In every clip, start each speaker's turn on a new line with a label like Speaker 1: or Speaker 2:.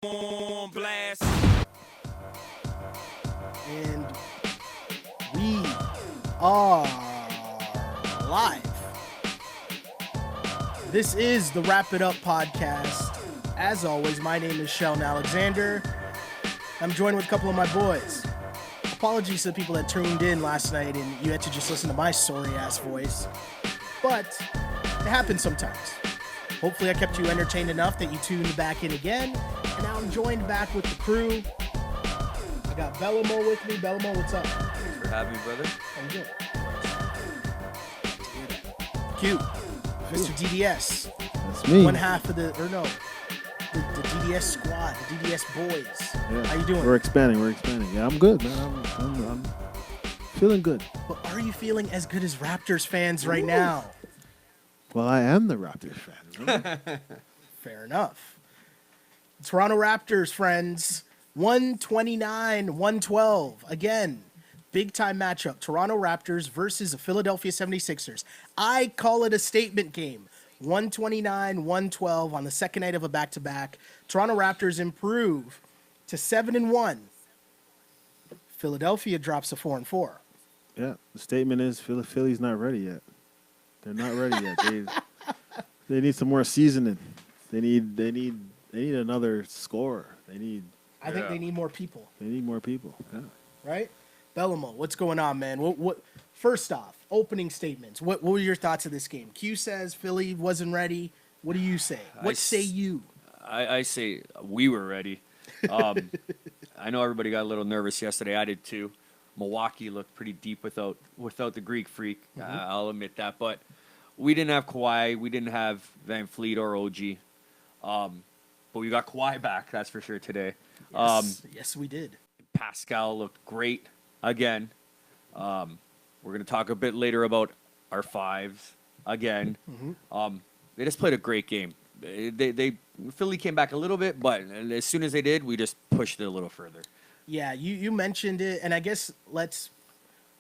Speaker 1: on blast.
Speaker 2: And we are live. This is the Wrap It Up podcast. As always, my name is Sheldon Alexander. I'm joined with a couple of my boys. Apologies to the people that tuned in last night and you had to just listen to my sorry-ass voice. But it happens sometimes. Hopefully I kept you entertained enough that you tuned back in again. And now I'm joined back with the crew. I got Bellamo with me. Bellamo, what's up?
Speaker 1: Thanks for having me, brother.
Speaker 2: I'm good. Q, Mr. DDS.
Speaker 3: That's me.
Speaker 2: One half of the DDS squad, the DDS boys.
Speaker 3: Yeah.
Speaker 2: How you doing?
Speaker 3: We're expanding. Yeah, I'm good, man. I'm feeling good.
Speaker 2: But are you feeling as good as Raptors fans right now?
Speaker 3: Well, I am the Raptors fan. Right?
Speaker 2: Fair enough. Toronto Raptors, friends. 129-112. Again, big time matchup. Toronto Raptors versus the Philadelphia 76ers. I call it a statement game. 129-112 on the second night of a back-to-back. Toronto Raptors improve to 7-1. Philadelphia drops to 4-4.
Speaker 3: Yeah, the statement is Philly's not ready yet. They're not ready yet. They need some more seasoning. They need another scorer.
Speaker 2: I think they need more people.
Speaker 3: They need more people. Yeah.
Speaker 2: Right? Bellamo, what's going on, man? What? First off, opening statements. What were your thoughts of this game? Q says Philly wasn't ready. What do you say? What say you?
Speaker 1: I say we were ready. I know everybody got a little nervous yesterday. I did too. Milwaukee looked pretty deep without the Greek Freak. I'll admit that. But we didn't have Kawhi. We didn't have Van Fleet or OG. But we got Kawhi back, that's for sure, today.
Speaker 2: Yes, we did.
Speaker 1: Pascal looked great again. We're going to talk a bit later about our fives again. They just played a great game. Philly came back a little bit, but as soon as they did, we just pushed it a little further.
Speaker 2: Yeah, you mentioned it, and I guess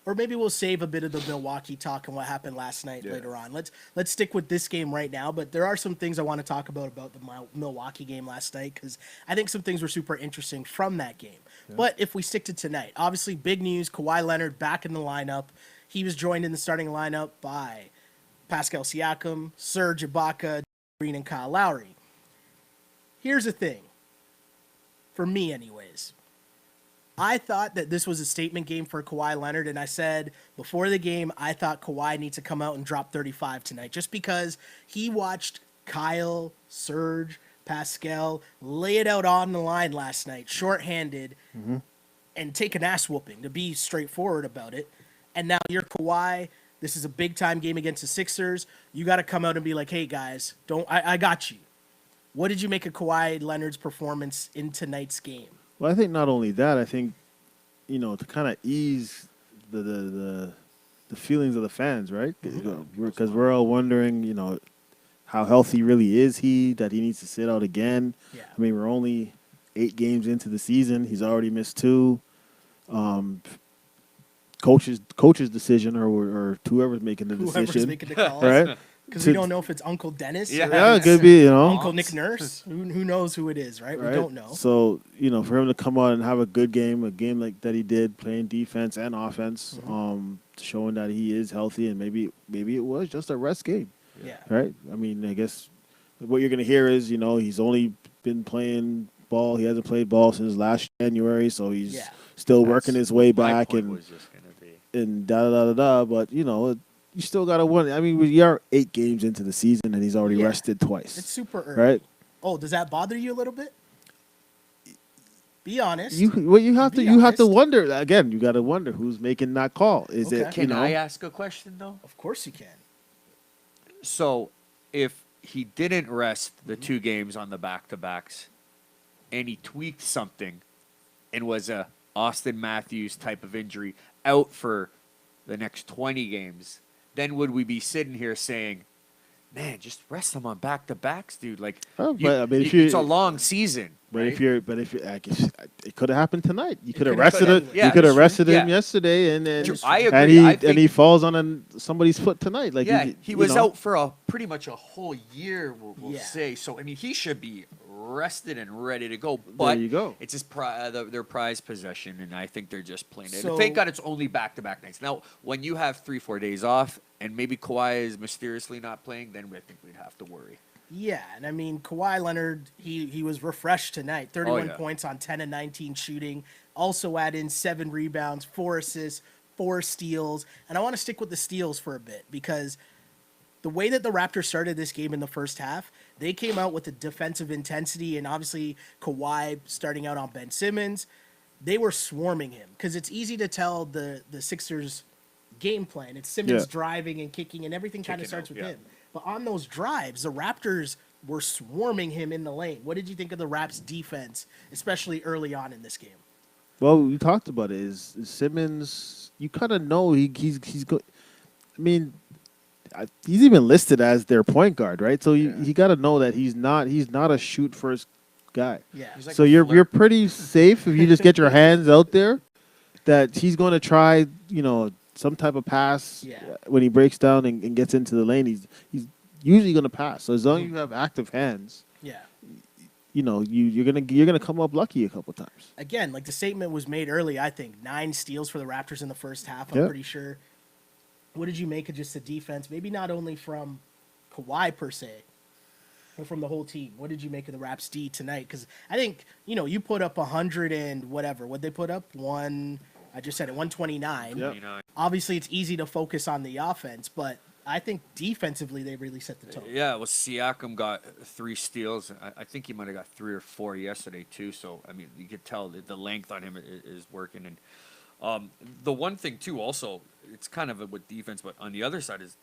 Speaker 2: maybe we'll save a bit of the Milwaukee talk and what happened last night later on. Let's stick with this game right now, but there are some things I want to talk about the Milwaukee game last night because I think some things were super interesting from that game. Yeah. But if we stick to tonight, obviously big news, Kawhi Leonard back in the lineup. He was joined in the starting lineup by Pascal Siakam, Serge Ibaka, Green, and Kyle Lowry. Here's the thing, for me anyways. I thought that this was a statement game for Kawhi Leonard, and I said before the game, I thought Kawhi needs to come out and drop 35 tonight just because he watched Kyle, Serge, Pascal lay it out on the line last night, shorthanded, and take an ass whooping, to be straightforward about it. And now you're Kawhi. This is a big-time game against the Sixers. You got to come out and be like, hey, guys, I got you. What did you make of Kawhi Leonard's performance in tonight's game?
Speaker 3: Well, I think not only that, I think, to kind of ease the feelings of the fans, right? Because we're all wondering, how healthy really is he, that he needs to sit out again.
Speaker 2: Yeah.
Speaker 3: I mean, we're only 8 games into the season. He's already missed 2. Coach's decision or whoever's making the decision.
Speaker 2: Whoever's making the calls.
Speaker 3: Right?
Speaker 2: Because we don't know if it's Uncle Dennis or
Speaker 3: it could be,
Speaker 2: Uncle Nick Nurse. Who knows who it is, right? We don't know.
Speaker 3: So, for him to come on and have a good game, a game like that he did, playing defense and offense, showing that he is healthy, and maybe it was just a rest game.
Speaker 2: Yeah.
Speaker 3: Right? I mean, I guess what you're going to hear is, he's only been playing ball. He hasn't played ball since last January, so he's still working his way back and da-da-da-da-da. But, you still got to win. I mean, we are 8 games into the season, and he's already rested twice.
Speaker 2: It's super early.
Speaker 3: Right?
Speaker 2: Oh, does that bother you a little bit? Be honest.
Speaker 3: You have to wonder. Again, you got to wonder who's making that call. Is it,
Speaker 1: Can I ask a question, though?
Speaker 2: Of course you can.
Speaker 1: So, if he didn't rest the 2 games on the back-to-backs, and he tweaked something and was a Austin Matthews type of injury out for the next 20 games, then would we be sitting here saying, man, just rest him on back-to-backs, dude? Like, it's a long season.
Speaker 3: But
Speaker 1: right?
Speaker 3: if you're, it could have happened tonight. You could have rested him.
Speaker 1: Yeah,
Speaker 3: you could have rested him yesterday, and
Speaker 1: I agree.
Speaker 3: And he falls on somebody's foot tonight. Like
Speaker 1: he was out for pretty much a whole year. We'll say so. I mean, he should be rested and ready to go. But
Speaker 3: there you go.
Speaker 1: it's just their prized possession, and I think they're just playing it.
Speaker 2: So-
Speaker 1: And thank God it's only back-to-back nights. Now, when you have 3-4 days off, and maybe Kawhi is mysteriously not playing, then I think we'd have to worry.
Speaker 2: Yeah, and I mean Kawhi Leonard, he was refreshed tonight. 31
Speaker 1: yeah.
Speaker 2: points on 10 and 19 shooting. Also add in 7 rebounds, 4 assists, 4 steals. And I want to stick with the steals for a bit because the way that the Raptors started this game in the first half, they came out with a defensive intensity, and obviously Kawhi starting out on Ben Simmons. They were swarming him because it's easy to tell the Sixers game plan. It's Simmons
Speaker 3: Yeah.
Speaker 2: driving and kicking, and everything kind of
Speaker 1: Kicking
Speaker 2: starts
Speaker 1: out,
Speaker 2: with
Speaker 1: yeah.
Speaker 2: him. But on those drives, the Raptors were swarming him in the lane. What did you think of the Raps' defense, especially early on in this game?
Speaker 3: Well, we talked about it. Is Simmons? You kind of know he's good. I mean, he's even listed as their point guard, right? So you got to know that he's not a shoot first guy.
Speaker 2: Yeah.
Speaker 1: He's like
Speaker 3: So
Speaker 1: a
Speaker 3: you're
Speaker 1: flirt.
Speaker 3: pretty safe if you just get your hands out there. That he's going to try, some type of pass
Speaker 2: Yeah.
Speaker 3: when he breaks down and gets into the lane. He's usually going to pass. So as long as you have active hands,
Speaker 2: Yeah.
Speaker 3: you're gonna come up lucky a couple times.
Speaker 2: Again, like the statement was made early, I think 9 steals for the Raptors in the first half. I'm
Speaker 3: Yeah.
Speaker 2: pretty sure. What did you make of just the defense? Maybe not only from Kawhi per se, but from the whole team. What did you make of the Raps D tonight? Because I think you put up 100 and whatever. What they put up? I just said it, 129.
Speaker 3: Yeah.
Speaker 1: 29.
Speaker 2: Obviously, it's easy to focus on the offense, but I think defensively they really set the tone.
Speaker 1: Yeah, well, Siakam got 3 steals. I think he might have got 3 or 4 yesterday too. So I mean, you could tell that the length on him is working. And the one thing too, also, it's kind of with defense, but on the other side is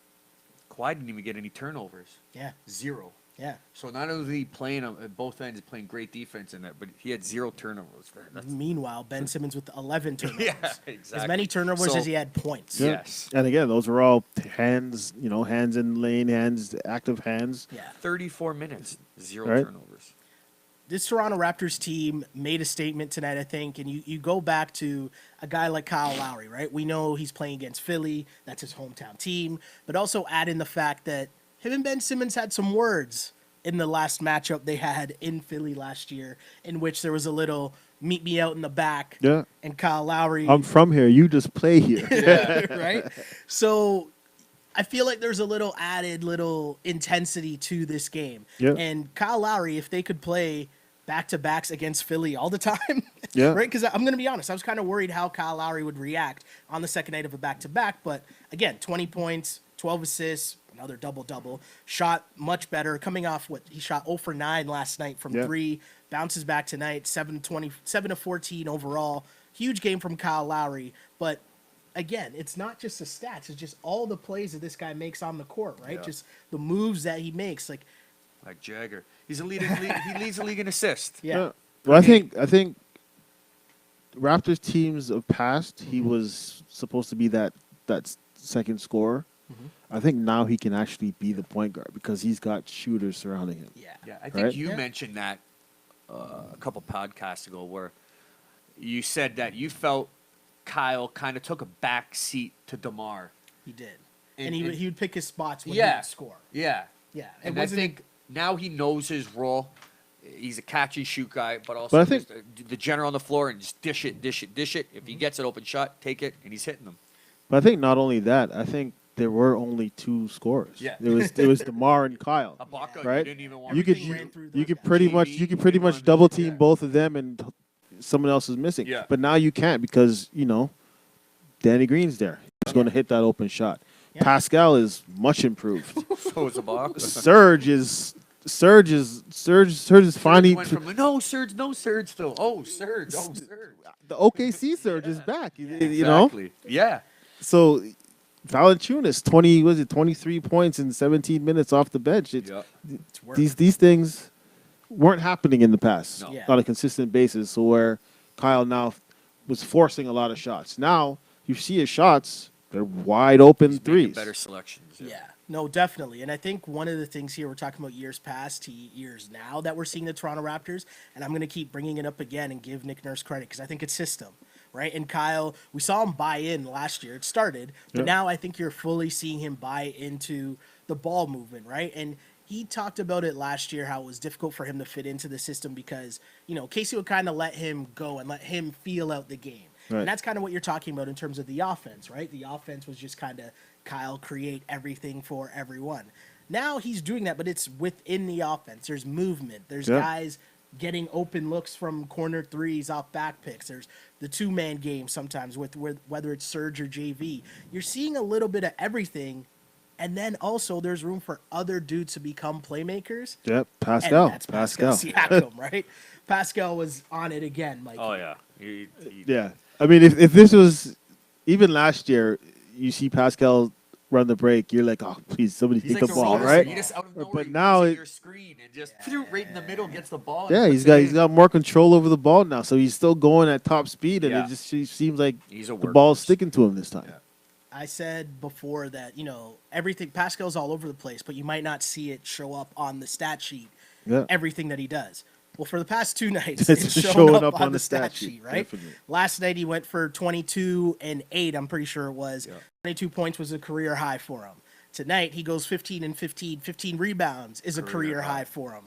Speaker 1: Kawhi didn't even get any turnovers.
Speaker 2: Yeah,
Speaker 1: 0.
Speaker 2: yeah.
Speaker 1: So not only is he playing on both ends, playing great defense in that, but he had 0 turnovers. That's,
Speaker 2: Meanwhile, Ben Simmons with 11 turnovers.
Speaker 1: yeah, exactly.
Speaker 2: As many turnovers
Speaker 1: So-
Speaker 2: as he had points.
Speaker 3: Yeah.
Speaker 1: Yes.
Speaker 3: And again, those are all hands, hands in lane, hands, active hands.
Speaker 2: Yeah.
Speaker 1: 34 minutes, 0
Speaker 3: Right.
Speaker 1: turnovers.
Speaker 2: This Toronto Raptors team made a statement tonight, I think, and you go back to a guy like Kyle Lowry, right? We know he's playing against Philly. That's his hometown team. But also add in the fact that him and Ben Simmons had some words in the last matchup they had in Philly last year, in which there was a little meet me out in the back.
Speaker 3: Yeah.
Speaker 2: And Kyle Lowry.
Speaker 3: I'm from here. You just play here.
Speaker 2: Right? So I feel like there's a little added intensity to this game.
Speaker 3: Yeah.
Speaker 2: And Kyle Lowry, if they could play back-to-backs against Philly all the time,
Speaker 3: Yeah.
Speaker 2: right? Because I'm going to be honest, I was kind of worried how Kyle Lowry would react on the second night of a back-to-back. But again, 20 points, 12 assists, another double-double. Shot much better. Coming off he shot 0 for 9 last night from
Speaker 3: Yeah.
Speaker 2: 3. Bounces back tonight, 7 of 14 overall. Huge game from Kyle Lowry. But again, it's not just the stats. It's just all the plays that this guy makes on the court, right?
Speaker 1: Yeah.
Speaker 2: Just the moves that he makes. Like
Speaker 1: Jagger. He leads the league in assists.
Speaker 2: yeah.
Speaker 3: Well, I think Raptors teams of past, he was supposed to be that second scorer. I think now he can actually be the point guard because he's got shooters surrounding him.
Speaker 2: Yeah.
Speaker 1: Yeah, I think
Speaker 3: Right?
Speaker 1: you
Speaker 2: Yeah.
Speaker 1: mentioned that a couple podcasts ago where you said that you felt Kyle kind of took a back seat to DeMar.
Speaker 2: He did.
Speaker 1: And-
Speaker 2: And,
Speaker 1: and-
Speaker 2: he would pick his spots when he
Speaker 1: Yeah.
Speaker 2: would score.
Speaker 1: Yeah.
Speaker 2: Yeah.
Speaker 1: And
Speaker 2: It
Speaker 1: I
Speaker 2: wasn't
Speaker 1: think now he knows his role. He's a catch and shoot guy, but also
Speaker 3: But I think-
Speaker 1: just the general on the floor and just dish it. If he gets an open shot, take it, and he's hitting them.
Speaker 3: But I think not only that, I think there were only 2 scorers.
Speaker 1: Yeah.
Speaker 3: There was DeMar and Kyle.
Speaker 1: Ibaka,
Speaker 3: Right?
Speaker 1: you didn't even want
Speaker 3: You
Speaker 1: to
Speaker 3: could
Speaker 2: Everything ran through
Speaker 3: you
Speaker 2: those
Speaker 3: could
Speaker 2: guys.
Speaker 3: pretty
Speaker 1: JV,
Speaker 3: much
Speaker 1: you wanted-
Speaker 3: double team
Speaker 1: yeah.
Speaker 3: both of them and someone else is missing.
Speaker 1: Yeah.
Speaker 3: But now you can't because Danny Green's there. He's going to hit that open shot.
Speaker 2: Yeah.
Speaker 3: Pascal is much improved.
Speaker 1: So is Ibaka.
Speaker 3: Surge is finally
Speaker 1: Went from no Surge though. Oh Surge.
Speaker 3: the OKC Surge is back. You know.
Speaker 1: Exactly. Yeah.
Speaker 3: So Valanciunas 23 points in 17 minutes off the bench.
Speaker 1: Yeah.
Speaker 2: It's work.
Speaker 3: These things weren't happening in the past
Speaker 1: No.
Speaker 2: Yeah.
Speaker 3: on a consistent basis. So where Kyle now was forcing a lot of shots. Now you see his shots; they're wide open
Speaker 1: He's making
Speaker 3: threes.
Speaker 1: better selections.
Speaker 2: Yeah, no, definitely. And I think one of the things here, we're talking about years past to years now that we're seeing the Toronto Raptors, and I'm going to keep bringing it up again and give Nick Nurse credit because I think it's system, right? And Kyle, we saw him buy in last year. It started, but
Speaker 3: Yep.
Speaker 2: now I think you're fully seeing him buy into the ball movement, right? And he talked about it last year, how it was difficult for him to fit into the system because, Casey would kind of let him go and let him feel out the game.
Speaker 3: Right.
Speaker 2: And that's kind of what you're talking about in terms of the offense, right? The offense was just kind of Kyle create everything for everyone. Now he's doing that, but it's within the offense. There's movement. There's guys getting open looks from corner threes off back picks. There's the two-man game sometimes with whether it's Serge or JV. You're seeing a little bit of everything, and then also there's room for other dudes to become playmakers.
Speaker 3: Yep, Pascal.
Speaker 2: And that's Pascal Siakam, right? Pascal was on it again, Mike.
Speaker 1: Oh yeah,
Speaker 3: Yeah. I mean, if this was even last year, you see Pascal run the break, you're like, oh, please, somebody
Speaker 1: He's
Speaker 3: take
Speaker 1: like
Speaker 3: the ball,
Speaker 1: Rosen.
Speaker 3: right?
Speaker 1: He just out of nowhere,
Speaker 3: But
Speaker 1: he
Speaker 3: now
Speaker 1: comes in
Speaker 3: it-
Speaker 1: your screen and just right in the middle gets the ball. and
Speaker 3: Yeah,
Speaker 1: puts
Speaker 3: he's
Speaker 1: it
Speaker 3: got
Speaker 1: in.
Speaker 3: he's got more control over the ball now, so he's still going at top speed, and
Speaker 1: Yeah.
Speaker 3: it just seems like
Speaker 1: He's a
Speaker 3: the ball's
Speaker 1: workhorse.
Speaker 3: sticking to him this time.
Speaker 1: Yeah.
Speaker 2: I said before that, everything, Pascal's all over the place, but you might not see it show up on the stat sheet,
Speaker 3: Yeah.
Speaker 2: everything that he does. Well, for the past 2 nights,
Speaker 3: It's
Speaker 2: it's
Speaker 3: showing
Speaker 2: showing
Speaker 3: up
Speaker 2: up on the stat sheet, right?
Speaker 3: definitely.
Speaker 2: Last night he went for 22 and 8, I'm pretty sure it was.
Speaker 1: Yeah.
Speaker 2: 22 points was a career high for him. Tonight he goes 15 and 15. 15 rebounds is a career high for him.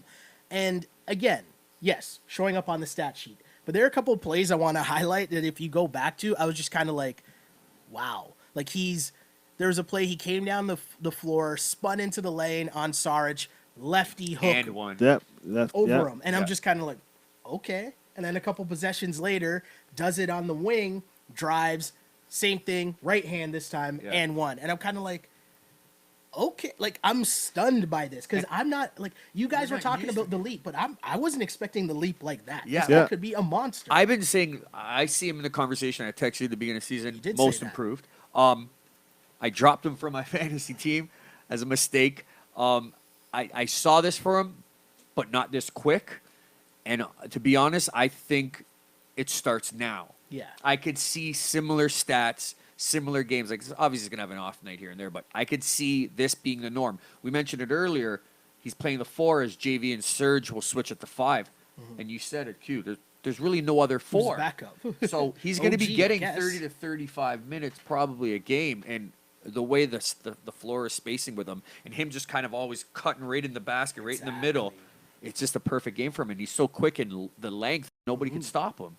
Speaker 2: And again, yes, showing up on the stat sheet. But there are a couple of plays I want to highlight that if you go back to, I was just kind of like, wow. Like there was a play, he came down the floor, spun into the lane on Sarge, lefty hook
Speaker 1: And one.
Speaker 3: Yep.
Speaker 2: over him. And I'm
Speaker 1: Yeah.
Speaker 2: just kind of like, okay. And then a couple possessions later, does it on the wing, drives, same thing, right hand this time,
Speaker 1: Yeah.
Speaker 2: and one. And I'm kind of like, okay, like I'm stunned by this because I'm not like you guys
Speaker 1: You're
Speaker 2: were
Speaker 1: not
Speaker 2: talking
Speaker 1: used
Speaker 2: about
Speaker 1: to
Speaker 2: the leap, but I wasn't expecting the leap like that.
Speaker 1: Yeah.
Speaker 2: This
Speaker 3: Yeah.
Speaker 2: guy could be a monster.
Speaker 1: I've been saying I see him in the conversation. I texted you at the beginning of the season.
Speaker 2: did say
Speaker 1: Most
Speaker 2: that.
Speaker 1: improved. I dropped him from my fantasy team as a mistake. I saw this for him, but not this quick. And to be honest, I think it starts now.
Speaker 2: Yeah.
Speaker 1: I could see similar stats, similar games. Like obviously, he's gonna have an off night here and there, but I could see this being the norm. We mentioned it earlier. He's playing the 4 as JV and Serge will switch at the 5, and you said it, Q. There's really no other
Speaker 2: Who's
Speaker 1: 4.
Speaker 2: backup?
Speaker 1: So he's going to
Speaker 2: OG,
Speaker 1: be
Speaker 2: I
Speaker 1: getting
Speaker 2: guess.
Speaker 1: 30 to 35 minutes probably a game, and the way the floor is spacing with him, and him just kind of always cutting right in the basket, right in the middle. It's just a perfect game for him, and he's so quick in the length, nobody can stop him.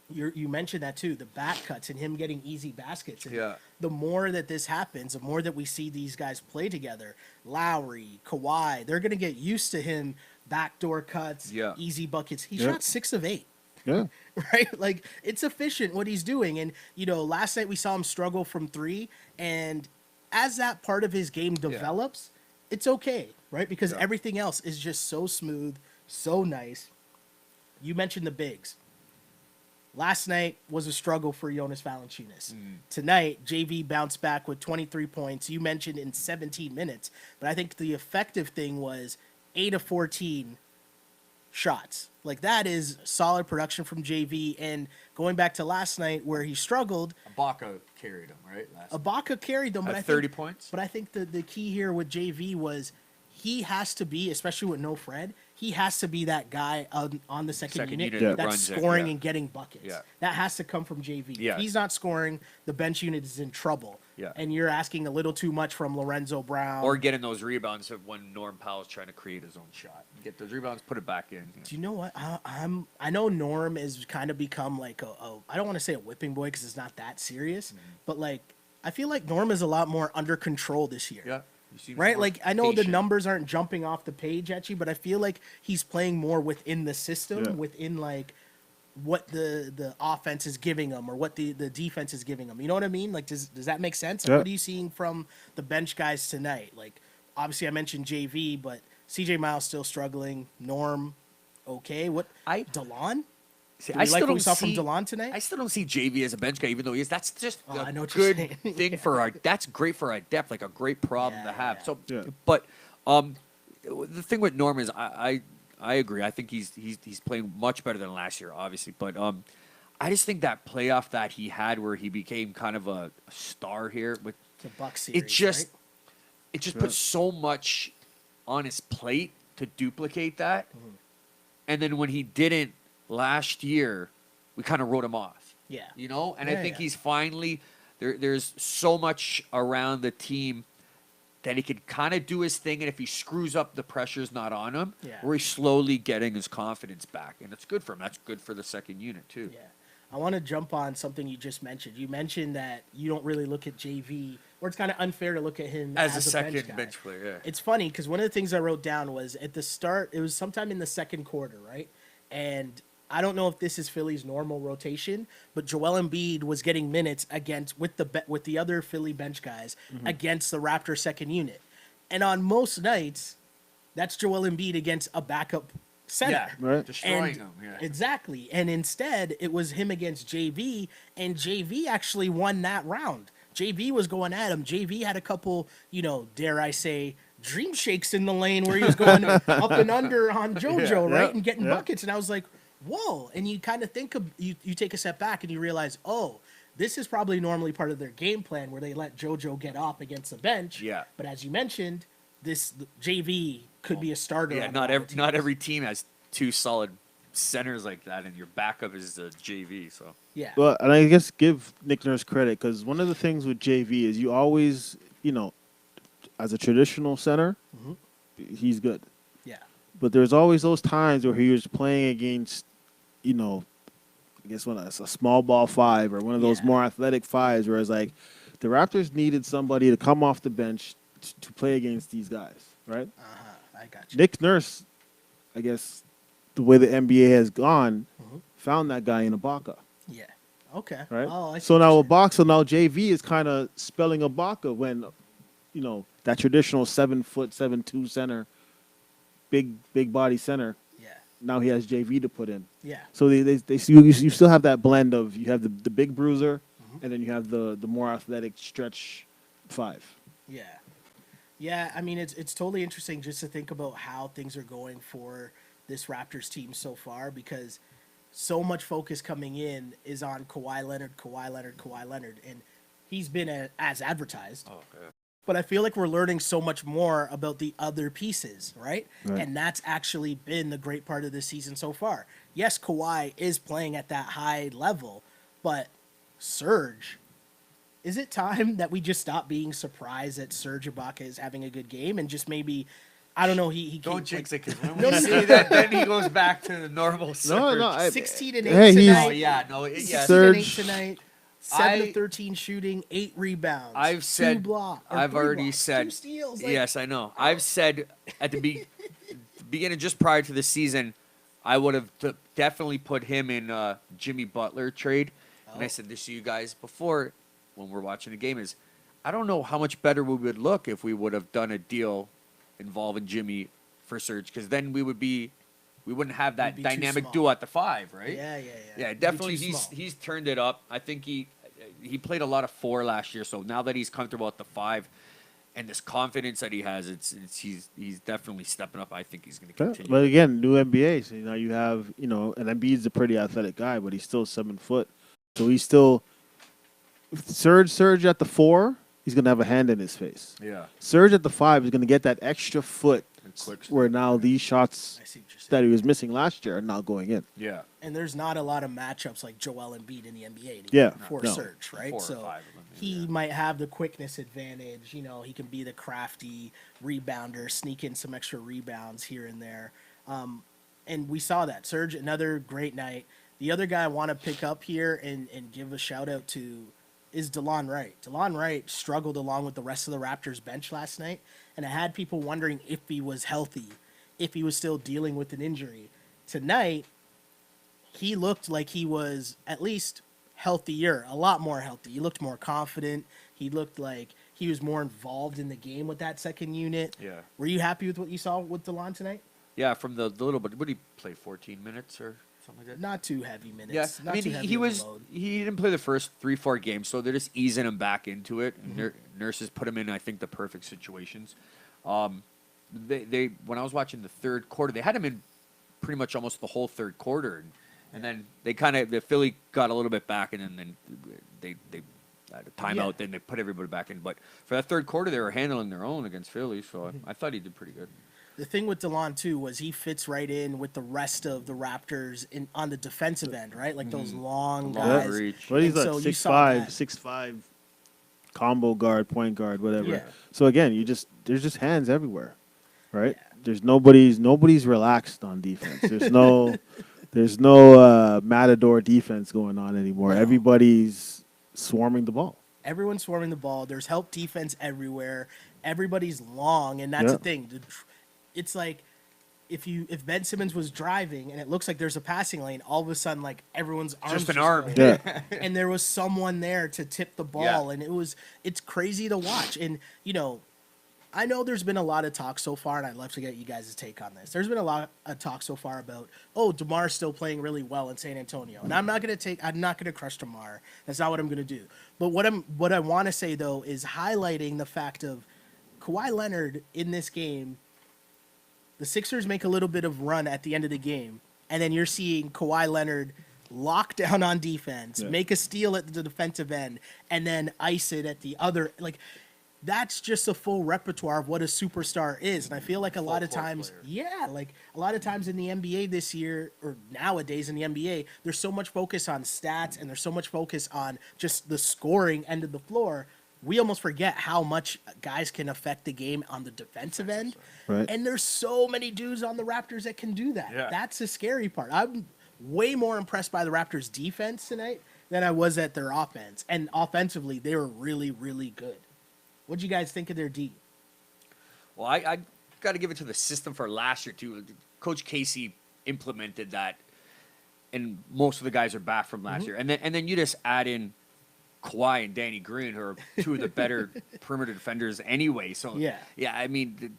Speaker 2: You mentioned that too, the back cuts and him getting easy baskets. And
Speaker 1: Yeah.
Speaker 2: the more that this happens, the more that we see these guys play together. Lowry, Kawhi, they're going to get used to him backdoor cuts,
Speaker 1: Yeah.
Speaker 2: easy buckets. He
Speaker 3: Yeah.
Speaker 2: shot 6 of 8.
Speaker 3: Yeah.
Speaker 2: Right? Like it's efficient what he's doing. And last night we saw him struggle from 3, and as that part of his game develops, it's okay, right? Because
Speaker 1: Yeah.
Speaker 2: everything else is just so smooth, so nice. You mentioned the bigs. Last night was a struggle for Jonas Valanciunas. Tonight, JV bounced back with 23 points. You mentioned in 17 minutes, but I think the effective thing was 8 of 14 shots. Like that is solid production from JV. And going back to last night where he struggled,
Speaker 1: Ibaka carried him, right?
Speaker 2: Ibaka carried them. But
Speaker 1: At
Speaker 2: I
Speaker 1: 30
Speaker 2: think,
Speaker 1: points?
Speaker 2: But I think the key here with JV was he has to be, especially with no Fred, he has to be that guy on the second unit
Speaker 1: that
Speaker 2: that's
Speaker 1: runs it,
Speaker 2: scoring
Speaker 1: yeah.
Speaker 2: and getting buckets.
Speaker 1: Yeah.
Speaker 2: That has to come from JV.
Speaker 1: Yeah.
Speaker 2: If he's not scoring, the bench unit is in trouble.
Speaker 1: Yeah.
Speaker 2: And you're asking a little too much from Lorenzo Brown.
Speaker 1: Or getting those rebounds when Norm Powell's trying to create his own shot. Get those rebounds, put it back in.
Speaker 2: Do you know what? I know Norm has kind of become like I don't want to say a whipping boy because it's not that serious, but like I feel like Norm is a lot more under control this year.
Speaker 1: Yeah. You seem
Speaker 2: Right?
Speaker 1: more
Speaker 2: Like I know the
Speaker 1: patient.
Speaker 2: numbers aren't jumping off the page at you, but I feel like he's playing more within the system,
Speaker 3: Yeah.
Speaker 2: within like what the offense is giving him or what the defense is giving him. You know what I mean? Like does that make sense? Like,
Speaker 3: Yeah.
Speaker 2: what are you seeing from the bench guys tonight? Like obviously I mentioned JV, but CJ Miles still struggling. Norm, okay. What DeLon?
Speaker 1: See,
Speaker 2: Do we
Speaker 1: I
Speaker 2: like
Speaker 1: still
Speaker 2: what we
Speaker 1: don't
Speaker 2: saw
Speaker 1: see,
Speaker 2: from DeLon tonight?
Speaker 1: I still don't see JV as a bench guy, even though he is. That's just
Speaker 2: Oh, I know
Speaker 1: a
Speaker 2: what you're
Speaker 1: good
Speaker 2: saying.
Speaker 1: thing for our. That's great for our depth, like a great problem
Speaker 2: Yeah,
Speaker 1: to have.
Speaker 2: yeah.
Speaker 1: So,
Speaker 3: Yeah.
Speaker 1: but the thing with Norm is, I agree. I think he's playing much better than last year, obviously. But I just think that playoff that he had, where he became kind of a star here with
Speaker 2: The Bucks series,
Speaker 1: it just
Speaker 2: right?
Speaker 1: it just puts so much on his plate to duplicate that. And then when he didn't last year, we kind of wrote him off.
Speaker 2: Yeah.
Speaker 1: You know? And
Speaker 2: Yeah,
Speaker 1: I think
Speaker 2: yeah.
Speaker 1: he's finally there's so much around the team then he could kind of do his thing, and if he screws up, the pressure's not on him.
Speaker 2: Yeah.
Speaker 1: Or he's slowly getting his confidence back, and it's good for him. That's good for the second unit too.
Speaker 2: Yeah. I want to jump on something you just mentioned. You mentioned that you don't really look at JV, or it's kind of unfair to look at him
Speaker 1: As a
Speaker 2: bench
Speaker 1: second
Speaker 2: guy.
Speaker 1: bench player, yeah.
Speaker 2: It's funny because one of the things I wrote down was at the start, it was sometime in the second quarter, right? And I don't know if this is Philly's normal rotation, but Joel Embiid was getting minutes against with the other Philly bench guys against the Raptors second unit. And on most nights, that's Joel Embiid against a backup center.
Speaker 1: Yeah,
Speaker 3: Right.
Speaker 1: destroying
Speaker 2: And-
Speaker 1: him. Yeah.
Speaker 2: Exactly. And instead, it was him against JV, and JV actually won that round. JV was going at him. JV had a couple, dare I say, dream shakes in the lane where he was going up and under on JoJo,
Speaker 3: Yeah,
Speaker 2: right?
Speaker 3: yeah,
Speaker 2: And getting
Speaker 3: yeah.
Speaker 2: buckets. And I was like, whoa. And you kind of think of, you take a step back and you realize, oh, this is probably normally part of their game plan where they let JoJo get off against the bench.
Speaker 1: Yeah.
Speaker 2: But as you mentioned, this JV could be a starter.
Speaker 1: Yeah,
Speaker 2: on
Speaker 1: not
Speaker 2: a lot
Speaker 1: every
Speaker 2: of teams.
Speaker 1: not every team has two solid centers like that, and your backup is the JV. So
Speaker 2: Yeah.
Speaker 3: Well, and I guess give Nick Nurse credit because one of the things with JV is you always, as a traditional center, he's good.
Speaker 2: Yeah.
Speaker 3: But there's always those times where he was playing against, I guess when it's a small ball five or one of those
Speaker 2: Yeah.
Speaker 3: more athletic fives, where it's like the Raptors needed somebody to come off the bench to play against these guys, right?
Speaker 2: I got you.
Speaker 3: Nick Nurse, I guess, the way the NBA has gone, found that guy in Ibaka,
Speaker 2: Yeah. Okay.
Speaker 3: right?
Speaker 2: Oh, I see
Speaker 3: So
Speaker 2: what
Speaker 3: now
Speaker 2: you're saying.
Speaker 3: Ibaka, now JV is kind of spelling Ibaka when, that traditional 7', 7'2" center, big body center.
Speaker 2: Yeah.
Speaker 3: Now he has JV to put in.
Speaker 2: Yeah.
Speaker 3: So you still have that blend of you have the big bruiser, and then you have the more athletic stretch five.
Speaker 2: Yeah. Yeah, I mean it's totally interesting just to think about how things are going for this Raptors team so far because so much focus coming in is on Kawhi Leonard, and he's been as advertised.
Speaker 1: oh, yeah.
Speaker 2: But I feel like we're learning so much more about the other pieces, right?
Speaker 3: Right.
Speaker 2: And that's actually been the great part of this season so far. Yes, Kawhi is playing at that high level, but Serge, is it time that we just stop being surprised that Serge Ibaka is having a good game and just maybe, I don't know, he
Speaker 1: Don't
Speaker 2: can't,
Speaker 1: jinx it, because when we see that, then he goes back to the normal. Surge.
Speaker 3: I-
Speaker 2: 16 and 8
Speaker 3: Hey, he's-
Speaker 2: tonight.
Speaker 1: Oh yeah, no,
Speaker 2: 16
Speaker 1: yeah.
Speaker 3: Serge-
Speaker 2: and 8 tonight. 7
Speaker 1: I-
Speaker 2: of 13 shooting, 8 rebounds.
Speaker 1: I've said- I've
Speaker 2: three
Speaker 1: already
Speaker 2: blocks,
Speaker 1: said-
Speaker 2: 2 steals. Like,
Speaker 1: Yes, I know. I've said at the beginning, just prior to the season, I would have definitely put him in Jimmy Butler trade. And I
Speaker 2: Oh.
Speaker 1: said this to you guys before when we're watching the game is, I don't know how much better we would look if we would have done a deal involving Jimmy for Serge, because then we wouldn't have that
Speaker 2: We'd be too
Speaker 1: dynamic
Speaker 2: small.
Speaker 1: duo at the five, right?
Speaker 2: Yeah.
Speaker 1: Yeah,
Speaker 2: It'd be
Speaker 1: definitely.
Speaker 2: too
Speaker 1: He's
Speaker 2: small.
Speaker 1: he's turned it up. I think he played a lot of 4 last year. So now that he's comfortable at the 5, and this confidence that he has, he's definitely stepping up. I think he's going to
Speaker 3: Yeah,
Speaker 1: continue.
Speaker 3: but again, new NBA. So now you have, and Embiid's a pretty athletic guy, but he's still 7 foot. So he's still Serge at the 4. He's gonna have a hand in his face.
Speaker 1: Yeah,
Speaker 3: Serge at the 5 is gonna get that extra foot
Speaker 1: and quick.
Speaker 3: where now these shots
Speaker 2: I see what you're saying.
Speaker 3: that he was missing last year are now going in.
Speaker 1: Yeah,
Speaker 2: And there's not a lot of matchups like Joel Embiid in the NBA anymore
Speaker 3: Yeah,
Speaker 2: for
Speaker 3: no.
Speaker 2: Serge, right?
Speaker 1: 4 or
Speaker 2: So
Speaker 1: 5 of them.
Speaker 2: he
Speaker 1: yeah.
Speaker 2: might have the quickness advantage. He can be the crafty rebounder, sneak in some extra rebounds here and there. And we saw that. Serge, another great night. The other guy I want to pick up here and give a shout out to is DeLon Wright. DeLon Wright struggled along with the rest of the Raptors bench last night, and I had people wondering if he was healthy, if he was still dealing with an injury. Tonight, he looked like he was at least healthier, a lot more healthy. He looked more confident. He looked like he was more involved in the game with that second unit.
Speaker 1: Yeah.
Speaker 2: Were you happy with what you saw with DeLon tonight?
Speaker 1: Yeah, from the little bit. What did he play? 14 minutes or something like that.
Speaker 2: Not too heavy minutes.
Speaker 1: Yeah,
Speaker 2: Not
Speaker 1: I mean
Speaker 2: too heavy
Speaker 1: he
Speaker 2: of a
Speaker 1: was
Speaker 2: load.
Speaker 1: he didn't play the first 3-4 games, so they're just easing him back into it. And nurses put him in, I think, the perfect situations. They when I was watching the third quarter, they had him in pretty much almost the whole third quarter, and then they the Philly got a little bit back, and then they had a timeout,
Speaker 2: Yeah.
Speaker 1: then they put everybody back in. But for that third quarter, they were handling their own against Philly, so I thought he did pretty good.
Speaker 2: The thing with DeLon too was he fits right in with the rest of the Raptors on the defensive end, right? Like those long
Speaker 1: Long
Speaker 2: guys.
Speaker 1: reach.
Speaker 3: But he's
Speaker 2: And
Speaker 3: like
Speaker 2: so you saw
Speaker 3: 6'5",
Speaker 2: that.
Speaker 3: 6'5", combo guard, point guard, whatever.
Speaker 2: Yeah.
Speaker 3: So again, there's just hands everywhere, right?
Speaker 2: Yeah.
Speaker 3: There's nobody's relaxed on defense. There's no matador defense going on anymore.
Speaker 2: No.
Speaker 3: Everybody's swarming the ball.
Speaker 2: Everyone's swarming the ball. There's help defense everywhere. Everybody's long, and that's the thing. It's like if Ben Simmons was driving and it looks like there's a passing lane, all of a sudden like everyone's arms
Speaker 1: Just an
Speaker 2: just
Speaker 1: arm.
Speaker 2: go.
Speaker 3: Yeah.
Speaker 2: And there was someone there to tip the ball, and it's crazy to watch. And I know there's been a lot of talk so far, and I'd love to get you guys' take on this. There's been a lot of talk so far about, DeMar's still playing really well in San Antonio, and I'm not gonna crush DeMar. That's not what I'm gonna do. But what I want to say though is highlighting the fact of Kawhi Leonard in this game. The Sixers make a little bit of run at the end of the game, and then you're seeing Kawhi Leonard lock down on defense, make a steal at the defensive end, and then ice it at the other. Like, that's just a full repertoire of what a superstar is. And I feel like a lot of times, like a lot of times in the NBA this year, or nowadays in the NBA, there's so much focus on stats and there's so much focus on just the scoring end of the floor. We almost forget how much guys can affect the game on the defensive end.
Speaker 3: Right.
Speaker 2: And there's so many dudes on the Raptors that can do that.
Speaker 1: Yeah.
Speaker 2: That's the scary part. I'm way more impressed by the Raptors' defense tonight than I was at their offense. And offensively, they were really, really good. What'd you guys think of their D?
Speaker 1: Well, I got to give it to the system for last year, too. Coach Casey implemented that, and most of the guys are back from last year. And then you just add in Kawhi and Danny Green, who are two of the better perimeter defenders anyway. So, I mean,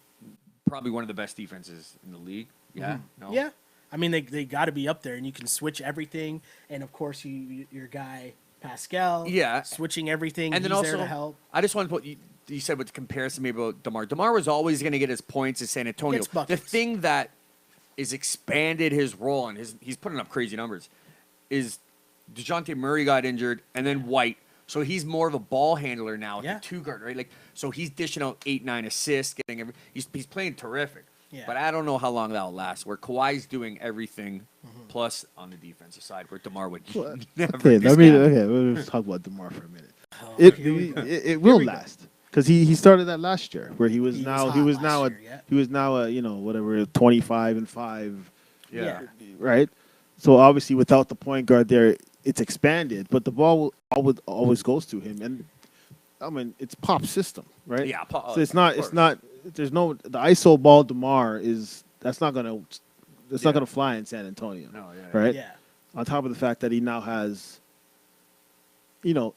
Speaker 1: probably one of the best defenses in the league. Yeah? No?
Speaker 2: Yeah. I mean, they got to be up there, and you can switch everything. And, of course, your guy, Pascal, switching everything.
Speaker 1: And then
Speaker 2: he's
Speaker 1: also,
Speaker 2: there to help.
Speaker 1: I just want to put you said with the comparison maybe about DeMar. DeMar was always going to get his points in San Antonio.
Speaker 2: Gets buckets.
Speaker 1: The thing that is expanded his role, and he's putting up crazy numbers, is DeJounte Murray got injured, and then White. So he's more of a ball handler now at the two guard, right? Like, so he's dishing out 8-9 assists, getting he's playing terrific.
Speaker 2: Yeah.
Speaker 1: But I don't know how long that'll last. Where Kawhi's doing everything plus on the defensive side, where DeMar would never.
Speaker 3: Okay, we'll talk about DeMar for a minute. It will last because he started that last year where he was now whatever 25-5.
Speaker 1: Yeah.
Speaker 3: Right. So obviously without the point guard there, it's expanded, but the ball always goes to him, and I mean it's Pop's system, right?
Speaker 1: Yeah.
Speaker 3: So it's not. There's no the ISO ball DeMar that's not gonna fly in San Antonio.
Speaker 1: No,
Speaker 3: right?
Speaker 2: Yeah.
Speaker 3: On top of the fact that he now has,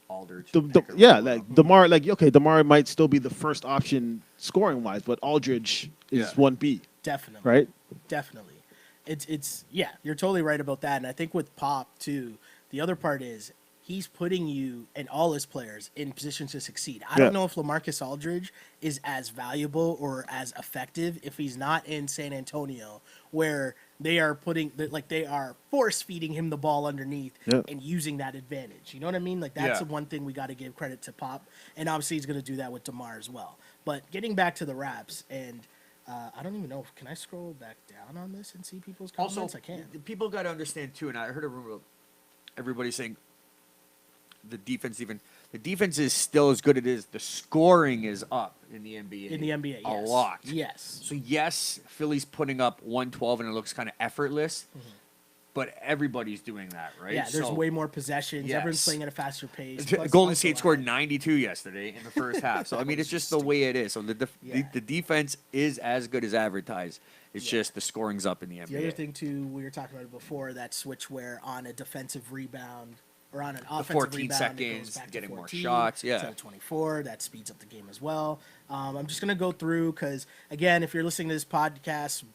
Speaker 1: Aldridge.
Speaker 3: DeMar, DeMar might still be the first option scoring wise, but Aldridge is 1B.
Speaker 2: Definitely.
Speaker 3: Right?
Speaker 2: Definitely. It's you're totally right about that. And I think with Pop too, the other part is he's putting you and all his players in positions to succeed. I don't know if LaMarcus Aldridge is as valuable or as effective if he's not in San Antonio, where they are they are force feeding him the ball underneath and using that advantage. You know what I mean? Like that's the one thing we got to give credit to Pop, and obviously he's going to do that with DeMar as well. But getting back to the Raps, and I don't even know can I scroll back down on this and see people's comments?
Speaker 1: Also,
Speaker 2: I can.
Speaker 1: People got to understand too, and I heard a rumor of everybody saying the defense is still as good as it is. The scoring is up in the NBA.
Speaker 2: In the NBA,
Speaker 1: a lot.
Speaker 2: Yes.
Speaker 1: So yes, Philly's putting up 112 and it looks kind of effortless, but everybody's doing that, right?
Speaker 2: Yeah, there's way more possessions.
Speaker 1: Yes.
Speaker 2: Everyone's playing at a faster pace.
Speaker 1: Golden State scored 92 yesterday in the first half. So I mean, it's just the way it is. So the defense is as good as advertised. It's just the scoring's up in the NBA.
Speaker 2: The other thing too, we were talking about it before, that switch where on a defensive rebound or on an offensive
Speaker 1: 14
Speaker 2: rebound,
Speaker 1: seconds,
Speaker 2: it goes back
Speaker 1: getting
Speaker 2: to
Speaker 1: more
Speaker 2: 14
Speaker 1: shots,
Speaker 2: instead of 24. That speeds up the game as well. I'm just gonna go through because again, if you're listening to this podcast,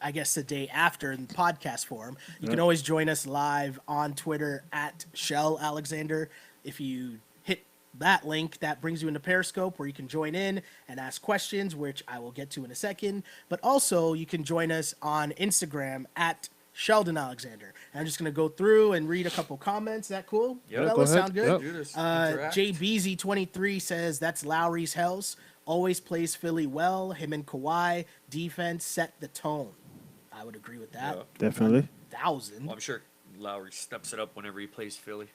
Speaker 2: I guess the day after in podcast form, you can always join us live on Twitter at Shell Alexander. If you hit that link, that brings you into Periscope where you can join in and ask questions, which I will get to in a second. But also you can join us on Instagram at Sheldon Alexander. And I'm just going to go through and read a couple comments. Is that cool?
Speaker 1: Yep.
Speaker 2: Fellas, sound good?
Speaker 1: Yep.
Speaker 2: JBZ23 says, that's Lowry's house. Always plays Philly well. Him and Kawhi. Defense set the tone. I would agree with that.
Speaker 1: Yeah.
Speaker 3: Definitely.
Speaker 2: 1,000.
Speaker 1: Well, I'm sure Lowry steps it up whenever he plays Philly,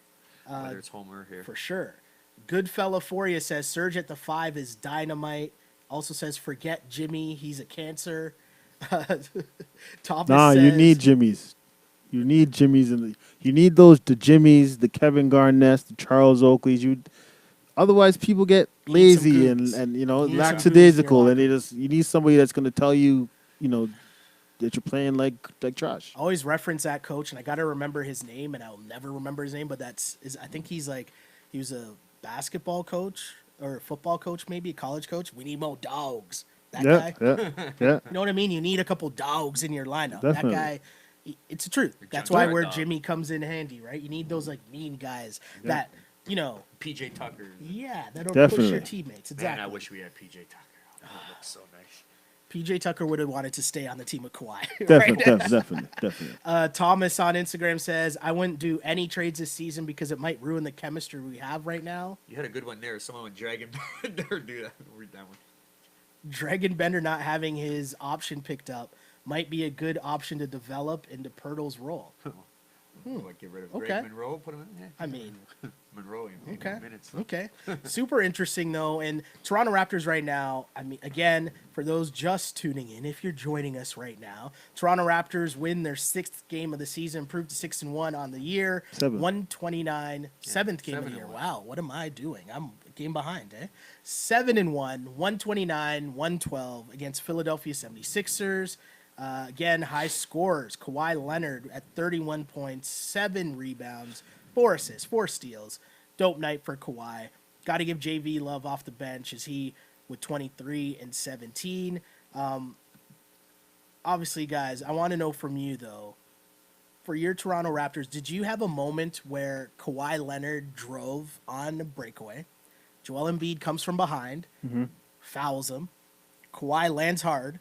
Speaker 1: whether it's home or here.
Speaker 2: For sure. Goodfella Foria says Serge at the 5 is dynamite. Also says forget Jimmy, he's a cancer. Thomas
Speaker 3: Nah,
Speaker 2: says,
Speaker 3: you need Jimmys. You need Jimmys you need the Jimmys, the Kevin Garnetts, the Charles Oakleys. Otherwise people get
Speaker 2: You need some
Speaker 3: lazy
Speaker 2: goons.
Speaker 3: and
Speaker 2: You need some goons in your
Speaker 3: lackadaisical, and
Speaker 2: locker.
Speaker 3: you need somebody that's going to tell you, that you're playing like trash.
Speaker 2: I always reference that coach, and I got to remember his name, and I'll never remember his name, but I think he was a basketball coach or a football coach, maybe a college coach. We need more dogs. That guy.
Speaker 3: Yeah.
Speaker 2: You know what I mean? You need a couple dogs in your lineup.
Speaker 3: Definitely.
Speaker 2: That guy, it's the truth. That's why where Jimmy comes in handy, right? You need those like mean guys that,
Speaker 1: PJ Tucker.
Speaker 2: yeah, that'll push
Speaker 3: Definitely.
Speaker 2: your teammates. Exactly.
Speaker 1: Man, I wish we had PJ Tucker. Oh, that looks so nice.
Speaker 2: PJ Tucker would have wanted to stay on the team with Kawhi.
Speaker 3: Definitely.
Speaker 2: Thomas on Instagram says, I wouldn't do any trades this season because it might ruin the chemistry we have right now.
Speaker 1: You had a good one there. Someone with Dragon Bender do that. Read that one.
Speaker 2: Dragon Bender not having his option picked up might be a good option to develop into Pirtle's role.
Speaker 1: What, get rid of
Speaker 2: Okay.
Speaker 1: Greg Monroe? Put him in? Yeah.
Speaker 2: I mean,
Speaker 1: Monroe in
Speaker 2: okay.
Speaker 1: minutes.
Speaker 2: Okay. Super interesting, though. And Toronto Raptors right now, I mean, again, for those just tuning in, if you're joining us right now, Toronto Raptors win their 6th game of the season, improved to 6-1 on the year. 129, 7th game of the year.
Speaker 1: 7-1.
Speaker 2: Wow, what am I doing? I'm a game behind, eh? 7-1, 129, 112 against Philadelphia 76ers. Again, high scorers. Kawhi Leonard at 31 points, 7 rebounds, 4 assists, 4 steals. Dope night for Kawhi. Got to give JV love off the bench as he with 23 and 17. Obviously, guys, I want to know from you, though, for your Toronto Raptors, did you have a moment where Kawhi Leonard drove on a breakaway? Joel Embiid comes from behind, fouls him. Kawhi lands hard.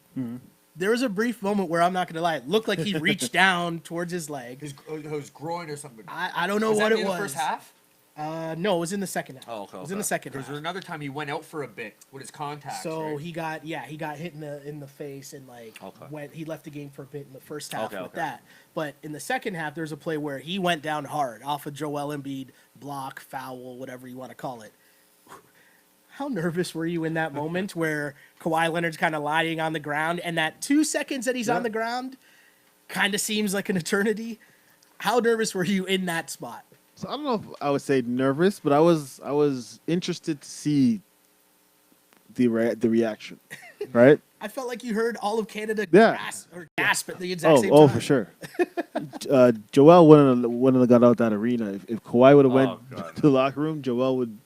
Speaker 2: There was a brief moment where, I'm not going to lie, it looked like he reached down towards his leg.
Speaker 1: His groin or something.
Speaker 2: I don't know
Speaker 1: Was
Speaker 2: what
Speaker 1: that
Speaker 2: it
Speaker 1: in
Speaker 2: was.
Speaker 1: the first half?
Speaker 2: No, it was in the second half.
Speaker 1: Oh, okay.
Speaker 2: It was in the second half.
Speaker 1: There was another time he went out for a bit with his contacts.
Speaker 2: So
Speaker 1: right?
Speaker 2: he got hit in the face and he left the game for a bit in the first half with that. But in the second half, there's a play where he went down hard off of Joel Embiid, block, foul, whatever you want to call it. How nervous were you in that moment where Kawhi Leonard's kind of lying on the ground, and that 2 seconds that he's on the ground kind of seems like an eternity? How nervous were you in that spot?
Speaker 3: So I don't know if I would say nervous, but I was interested to see the reaction, right?
Speaker 2: I felt like you heard all of Canada
Speaker 3: Yeah.
Speaker 2: gasp at the exact same time.
Speaker 3: Oh, for sure. Joel wouldn't have got out that arena. If Kawhi would have went
Speaker 1: God.
Speaker 3: to the locker room, Joel would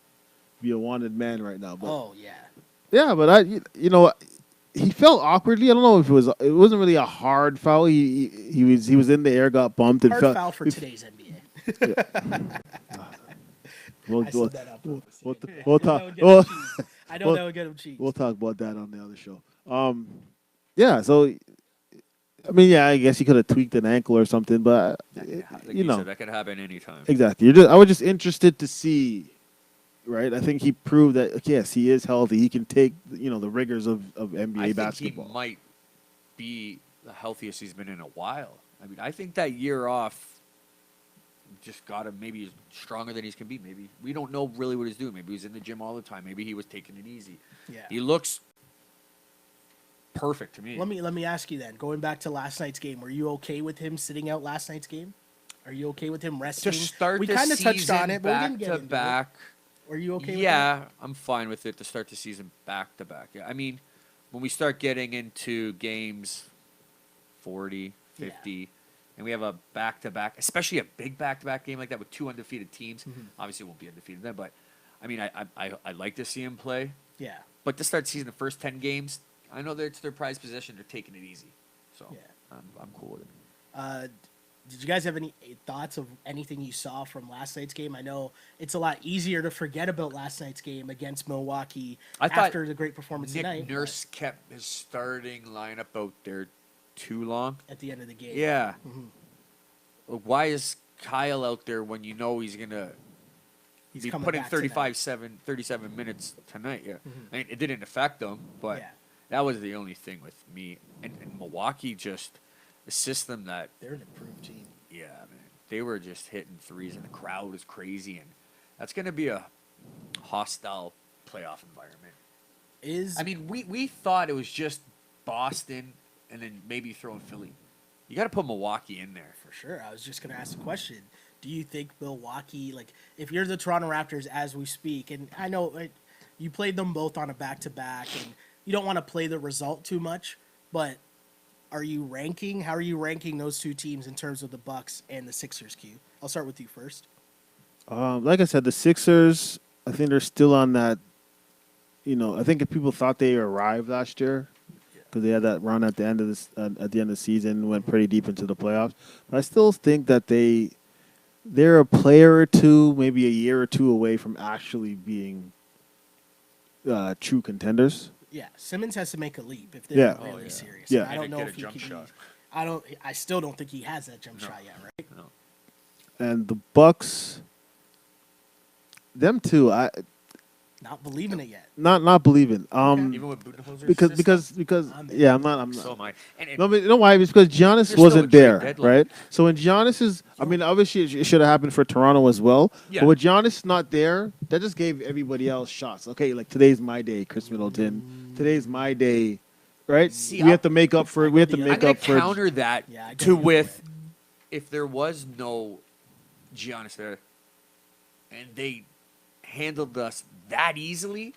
Speaker 3: be a wanted man right now. But
Speaker 2: Oh, yeah.
Speaker 3: yeah, but he felt awkwardly. I don't know if it wasn't really a hard foul. He was in the air, got bumped, and
Speaker 2: Hard
Speaker 3: felt
Speaker 2: foul for today's NBA.
Speaker 3: We'll,
Speaker 2: I said that up.
Speaker 3: we'll talk.
Speaker 2: I know that would get him cheese.
Speaker 3: We'll talk about that on the other show. Yeah. So, I mean, yeah, I guess he could have tweaked an ankle or something, but
Speaker 1: Like you said, that could happen anytime.
Speaker 3: exactly. I was just interested to see. Right, I think he proved that yes, he is healthy. He can take the rigors of NBA
Speaker 1: I think
Speaker 3: basketball.
Speaker 1: he might be the healthiest he's been in a while. I mean, I think that year off just got him maybe stronger than he can be. Maybe we don't know really what he's doing. Maybe he's in the gym all the time. Maybe he was taking it easy.
Speaker 2: Yeah.
Speaker 1: He looks perfect to me.
Speaker 2: Let me ask you then. Going back to last night's game, were you okay with him sitting out last night's game? Are you okay with him resting?
Speaker 1: to start
Speaker 2: we
Speaker 1: the
Speaker 2: kind of touched
Speaker 1: season
Speaker 2: on it, but we
Speaker 1: back
Speaker 2: didn't get
Speaker 1: to
Speaker 2: into
Speaker 1: back.
Speaker 2: it. Are you okay with
Speaker 1: Yeah, I'm fine with it to start the season back to back. Yeah, I mean, when we start getting into games 40, 50, and we have a back to back, especially a big back to back game like that with 2 undefeated teams. Obviously, it won't be undefeated then, but I mean, I'd like to see him play.
Speaker 2: Yeah.
Speaker 1: But to start the season, the first 10 games, I know that it's their prized possession. They're taking it easy. So
Speaker 2: Yeah.
Speaker 1: I'm cool with it.
Speaker 2: Did you guys have any thoughts of anything you saw from last night's game? I know it's a lot easier to forget about last night's game against Milwaukee
Speaker 1: I thought
Speaker 2: after the great performance
Speaker 1: Nick
Speaker 2: tonight.
Speaker 1: Nurse kept his starting lineup out there too long.
Speaker 2: At the end of the game.
Speaker 1: Yeah. Why is Kyle out there when you know he's gonna be
Speaker 2: coming
Speaker 1: putting
Speaker 2: back tonight.
Speaker 1: 37 minutes tonight? Yeah. I mean, it didn't affect them, but
Speaker 2: Yeah.
Speaker 1: that was the only thing with me. And Milwaukee just the system that
Speaker 2: They're an improved team.
Speaker 1: man, they were just hitting threes and the crowd was crazy, and that's gonna be a hostile playoff environment.
Speaker 2: Is
Speaker 1: I mean, we thought it was just Boston and then maybe throwing Philly. You got to put Milwaukee in there.
Speaker 2: for sure. I was just gonna ask the question. Do you think Milwaukee, like, if you're the Toronto Raptors as we speak, and I know you played them both on a back-to-back, and you don't want to play the result too much, but how are you ranking those two teams in terms of the Bucks and the Sixers, Q? I'll start with you first.
Speaker 3: Like I said, the Sixers, I think they're still on that. I think if people thought they arrived last year because they had that run at the end of the season, went pretty deep into the playoffs. But I still think that they're a player or two, maybe a year or two away from actually being true contenders.
Speaker 2: Yeah, Simmons has to make a leap if they're
Speaker 3: Yeah.
Speaker 2: really serious.
Speaker 3: Yeah.
Speaker 2: I don't
Speaker 1: And
Speaker 2: know
Speaker 1: get
Speaker 2: if
Speaker 1: a
Speaker 2: he
Speaker 1: jump
Speaker 2: can.
Speaker 1: shot.
Speaker 2: I still don't think he has that jump shot yet, right?
Speaker 1: No.
Speaker 3: And the Bucks, them too.
Speaker 2: Not believing it yet.
Speaker 3: Not believing.
Speaker 1: Even with Budenholzer's
Speaker 3: Because
Speaker 1: system?
Speaker 2: I'm in.
Speaker 3: yeah, I'm not.
Speaker 1: So am I. And
Speaker 3: No, but you know why? It's because Giannis
Speaker 1: There's still
Speaker 3: wasn't
Speaker 1: a trade
Speaker 3: there,
Speaker 1: deadline.
Speaker 3: right? So when Giannis is, I mean, obviously it should have happened for Toronto as well.
Speaker 1: Yeah.
Speaker 3: But with Giannis not there, that just gave everybody else shots. Okay, like today's my day, Chris Middleton. Today's my day, right?
Speaker 1: See,
Speaker 3: we have to make up for. We have to
Speaker 2: I'm
Speaker 1: I'm
Speaker 3: make
Speaker 1: going
Speaker 3: up
Speaker 1: to
Speaker 3: for.
Speaker 1: counter that
Speaker 2: Yeah, I get
Speaker 1: to
Speaker 2: the other
Speaker 1: with
Speaker 2: way.
Speaker 1: if there was no Giannis there and they handled us that easily,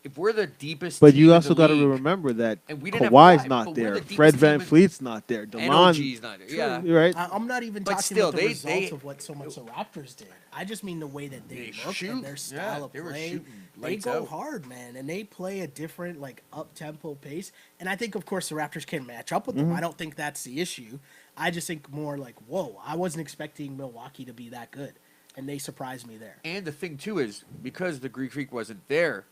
Speaker 1: if we're the deepest
Speaker 3: But
Speaker 1: team
Speaker 3: you
Speaker 1: in
Speaker 3: also
Speaker 1: the
Speaker 3: got to
Speaker 1: league,
Speaker 3: remember that
Speaker 1: and we didn't have
Speaker 3: Kawhi's
Speaker 1: Kawhi,
Speaker 3: not
Speaker 1: but we're
Speaker 3: there.
Speaker 1: the deepest
Speaker 3: Fred
Speaker 1: team
Speaker 3: Van
Speaker 1: in-
Speaker 3: Fleet's not there.
Speaker 1: and
Speaker 3: DeLon,
Speaker 1: OG's not there.
Speaker 2: True.
Speaker 1: Yeah.
Speaker 3: you're right.
Speaker 2: I'm not even
Speaker 1: But
Speaker 2: talking
Speaker 1: still,
Speaker 2: about the
Speaker 1: they-
Speaker 2: results
Speaker 1: they-
Speaker 2: of what so much the Raptors did. I just mean the way that they look
Speaker 1: shoot.
Speaker 2: and their style
Speaker 1: Yeah,
Speaker 2: of
Speaker 1: they were
Speaker 2: play.
Speaker 1: shooting
Speaker 2: They
Speaker 1: lights
Speaker 2: go
Speaker 1: out.
Speaker 2: hard, man, and they play a different, like, up-tempo pace. And I think, of course, the Raptors can match up with them.
Speaker 1: Mm-hmm.
Speaker 2: I don't think that's the issue. I just think more like, whoa, I wasn't expecting Milwaukee to be that good, and they surprised me there.
Speaker 1: And the thing too is because the Greek Freak wasn't there,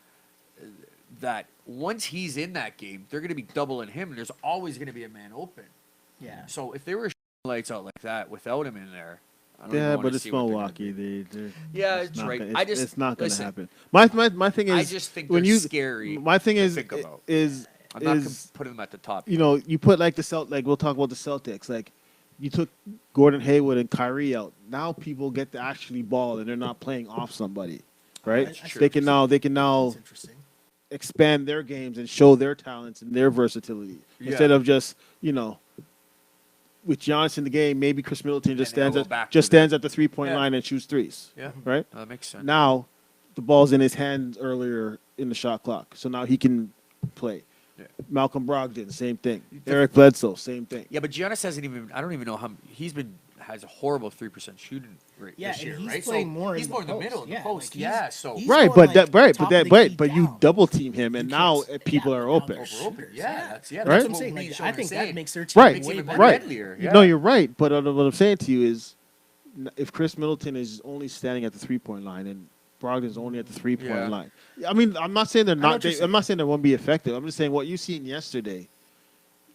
Speaker 1: that once he's in that game, they're going to be doubling him, and there's always going to be a man open.
Speaker 2: Yeah.
Speaker 1: So if they were lights out like that without him in there, I don't
Speaker 3: Yeah,
Speaker 1: even
Speaker 3: but
Speaker 1: wanna
Speaker 3: it's
Speaker 1: see what they're gonna
Speaker 3: Milwaukee.
Speaker 1: do.
Speaker 3: Yeah,
Speaker 1: it's right.
Speaker 3: It's, it's not going to
Speaker 1: listen,
Speaker 3: happen. My thing is
Speaker 1: I just think
Speaker 3: when
Speaker 1: they're
Speaker 3: you
Speaker 1: scary
Speaker 3: My thing
Speaker 1: to
Speaker 3: is
Speaker 1: think about.
Speaker 3: is
Speaker 1: I'm not
Speaker 3: is
Speaker 1: putting them at the top.
Speaker 3: you put like we'll talk about the Celtics. Like you took Gordon Hayward and Kyrie out. Now people get to actually ball and they're not playing off somebody, right?
Speaker 2: I see
Speaker 3: They
Speaker 2: what
Speaker 3: can
Speaker 2: you're
Speaker 3: now
Speaker 2: That's interesting.
Speaker 3: expand their games and show their talents and their versatility instead of just with Giannis in the game. Maybe Chris Middleton just
Speaker 1: And they'll
Speaker 3: stands
Speaker 1: go back
Speaker 3: at
Speaker 1: to
Speaker 3: stands at the 3-point
Speaker 1: Yeah.
Speaker 3: line and shoots threes,
Speaker 1: Yeah,
Speaker 3: right?
Speaker 1: that makes sense.
Speaker 3: Now the ball's in his hands earlier in the shot clock, so now he can play.
Speaker 1: Yeah.
Speaker 3: Malcolm Brogdon, same thing. Eric Bledsoe, same thing.
Speaker 1: Yeah, but Giannis hasn't even. I don't even know how has a horrible 3% shooting rate
Speaker 2: Yeah,
Speaker 1: this
Speaker 2: and
Speaker 1: year,
Speaker 2: he's
Speaker 1: right?
Speaker 2: playing
Speaker 1: So
Speaker 2: more
Speaker 1: he's
Speaker 2: in
Speaker 1: more
Speaker 2: the
Speaker 1: in the
Speaker 2: post.
Speaker 1: middle, in
Speaker 2: Yeah,
Speaker 1: the post.
Speaker 2: like
Speaker 1: Yeah, so
Speaker 2: he's
Speaker 3: Right,
Speaker 2: going,
Speaker 3: but
Speaker 2: like,
Speaker 3: that right,
Speaker 2: top
Speaker 3: but
Speaker 2: of the
Speaker 3: that
Speaker 2: key
Speaker 3: but you
Speaker 2: down.
Speaker 3: double team him, and
Speaker 2: You
Speaker 3: now
Speaker 2: can't-
Speaker 3: people
Speaker 2: yeah,
Speaker 3: are
Speaker 2: now
Speaker 3: open.
Speaker 2: they're
Speaker 1: We're open.
Speaker 2: shooters,
Speaker 1: Yeah, that's
Speaker 3: Right?
Speaker 2: That's what I'm
Speaker 1: what
Speaker 2: saying.
Speaker 1: we
Speaker 2: Like,
Speaker 1: showed
Speaker 2: I
Speaker 1: and
Speaker 2: think that
Speaker 1: saying.
Speaker 2: makes their team
Speaker 3: Right,
Speaker 1: Makes
Speaker 2: way
Speaker 1: even
Speaker 2: better.
Speaker 1: more
Speaker 3: right.
Speaker 1: deadlier.
Speaker 3: No,
Speaker 1: Yeah.
Speaker 3: you're right. But what I'm saying to you is, if Chris Middleton is only standing at the 3-point line and Brogdon's only at the 3-point
Speaker 1: Yeah.
Speaker 3: line, I mean, I'm not saying they're
Speaker 2: know
Speaker 3: not.
Speaker 2: what you're
Speaker 3: I'm not saying they won't be effective. I'm just saying what you seen yesterday.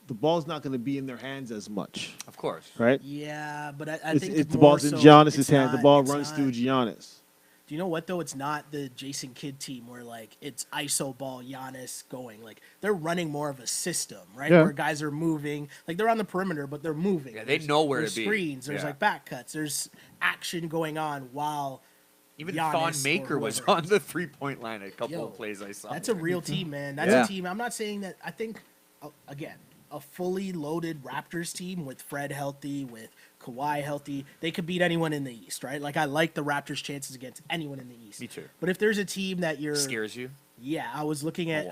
Speaker 3: The ball's not going to be in their hands as much,
Speaker 1: Of course.
Speaker 3: right?
Speaker 2: Yeah, but I
Speaker 3: It's,
Speaker 2: think
Speaker 3: it's the
Speaker 2: more
Speaker 3: ball's in
Speaker 2: so
Speaker 3: Giannis's
Speaker 2: it's
Speaker 3: hands. The
Speaker 2: not-
Speaker 3: ball
Speaker 2: it's
Speaker 3: runs
Speaker 2: not-
Speaker 3: through Giannis.
Speaker 2: Do you know what though? It's not the Jason Kidd team where like it's ISO ball Giannis going. Like they're running more of a system, right?
Speaker 3: Yeah.
Speaker 2: Where guys are moving. Like they're on the perimeter, but they're moving.
Speaker 1: Yeah, they know where
Speaker 2: there's
Speaker 1: to be.
Speaker 2: screens. There's
Speaker 1: Yeah.
Speaker 2: like back cuts. There's action going on while
Speaker 1: Even
Speaker 2: Giannis
Speaker 1: Thon
Speaker 2: or
Speaker 1: Maker was
Speaker 2: whoever.
Speaker 1: on the 3-point line a couple
Speaker 2: Yo,
Speaker 1: of plays I saw.
Speaker 2: That's a real team, man. That's
Speaker 1: Yeah.
Speaker 2: a team. I'm not saying that. I think again, a fully loaded Raptors team with Fred healthy, with Kawhi healthy, they could beat anyone in the East, right? Like I like the Raptors' chances against anyone in the East.
Speaker 1: Me too.
Speaker 2: But if there's a team that you're
Speaker 1: Scares you?
Speaker 2: yeah, I was looking at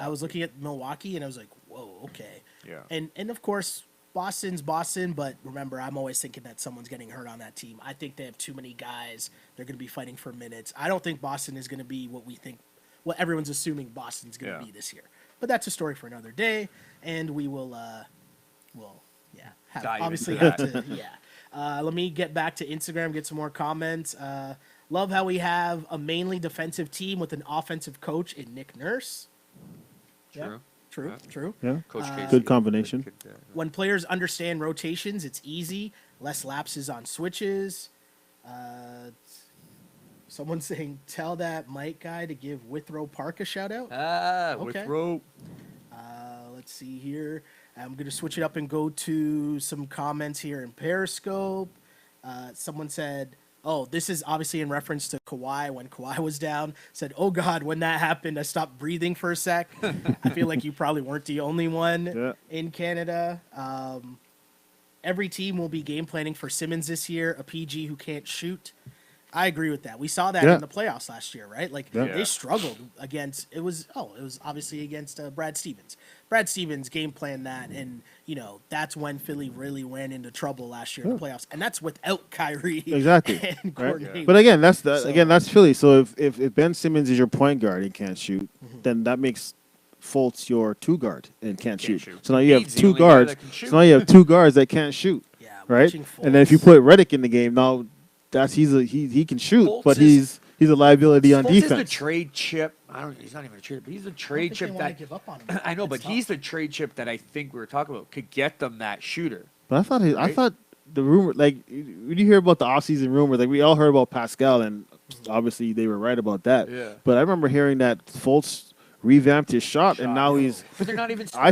Speaker 2: Milwaukee and I was like, whoa, okay.
Speaker 1: Yeah.
Speaker 2: And of course, Boston's Boston, but remember, I'm always thinking that someone's getting hurt on that team. I think they have too many guys. They're going to be fighting for minutes. I don't think Boston is going to be what everyone's assuming Boston's going to be this year. But that's a story for another day, and we will,
Speaker 1: Dive
Speaker 2: obviously
Speaker 1: into
Speaker 2: have to, let me get back to Instagram, get some more comments. Love how we have a mainly defensive team with an offensive coach in Nick Nurse.
Speaker 1: True.
Speaker 2: True,
Speaker 1: Yeah.
Speaker 2: true.
Speaker 3: Yeah,
Speaker 1: Coach Casey.
Speaker 3: good combination.
Speaker 2: When players understand rotations, it's easy. Less lapses on switches. Someone's saying, tell that Mike guy to give Withrow Park a shout out.
Speaker 1: With
Speaker 2: Okay.
Speaker 1: rope.
Speaker 2: Let's see here. I'm going to switch it up and go to some comments here in Periscope. Someone said, oh, this is obviously in reference to Kawhi when Kawhi was down. Said, oh God, when that happened, I stopped breathing for a sec. I feel like you probably weren't the only one in Canada. Every team will be game planning for Simmons this year, a PG who can't shoot. I agree with that. We saw that in the playoffs last year, right? Like they struggled against. It was obviously against Brad Stevens. Brad Stevens game planned that, and that's when Philly really ran into trouble last year in the playoffs, and that's without Kyrie.
Speaker 3: Exactly.
Speaker 2: And
Speaker 3: Right? But again, that's Philly. So if Ben Simmons is your point guard and can't shoot, then that makes Fultz your two guard and can't shoot. So now you have two guards. So now you have two guards that can't shoot.
Speaker 2: Yeah,
Speaker 3: right. And then if you put Redick in the game, now he can shoot,
Speaker 1: Fultz
Speaker 3: but he's a liability on
Speaker 1: Fultz
Speaker 3: defense.
Speaker 1: is the trade chip. He's not even a trade, but he's the trade chip that
Speaker 2: give up on him.
Speaker 1: I know, but he's the trade chip that I think we were talking about could get them that shooter.
Speaker 3: But I thought the rumor, like when you hear about the offseason rumors, like we all heard about Pascal, and obviously they were right about that.
Speaker 1: Yeah.
Speaker 3: But I remember hearing that Fultz revamped his shot, and now he's.
Speaker 1: But they're not even.
Speaker 3: I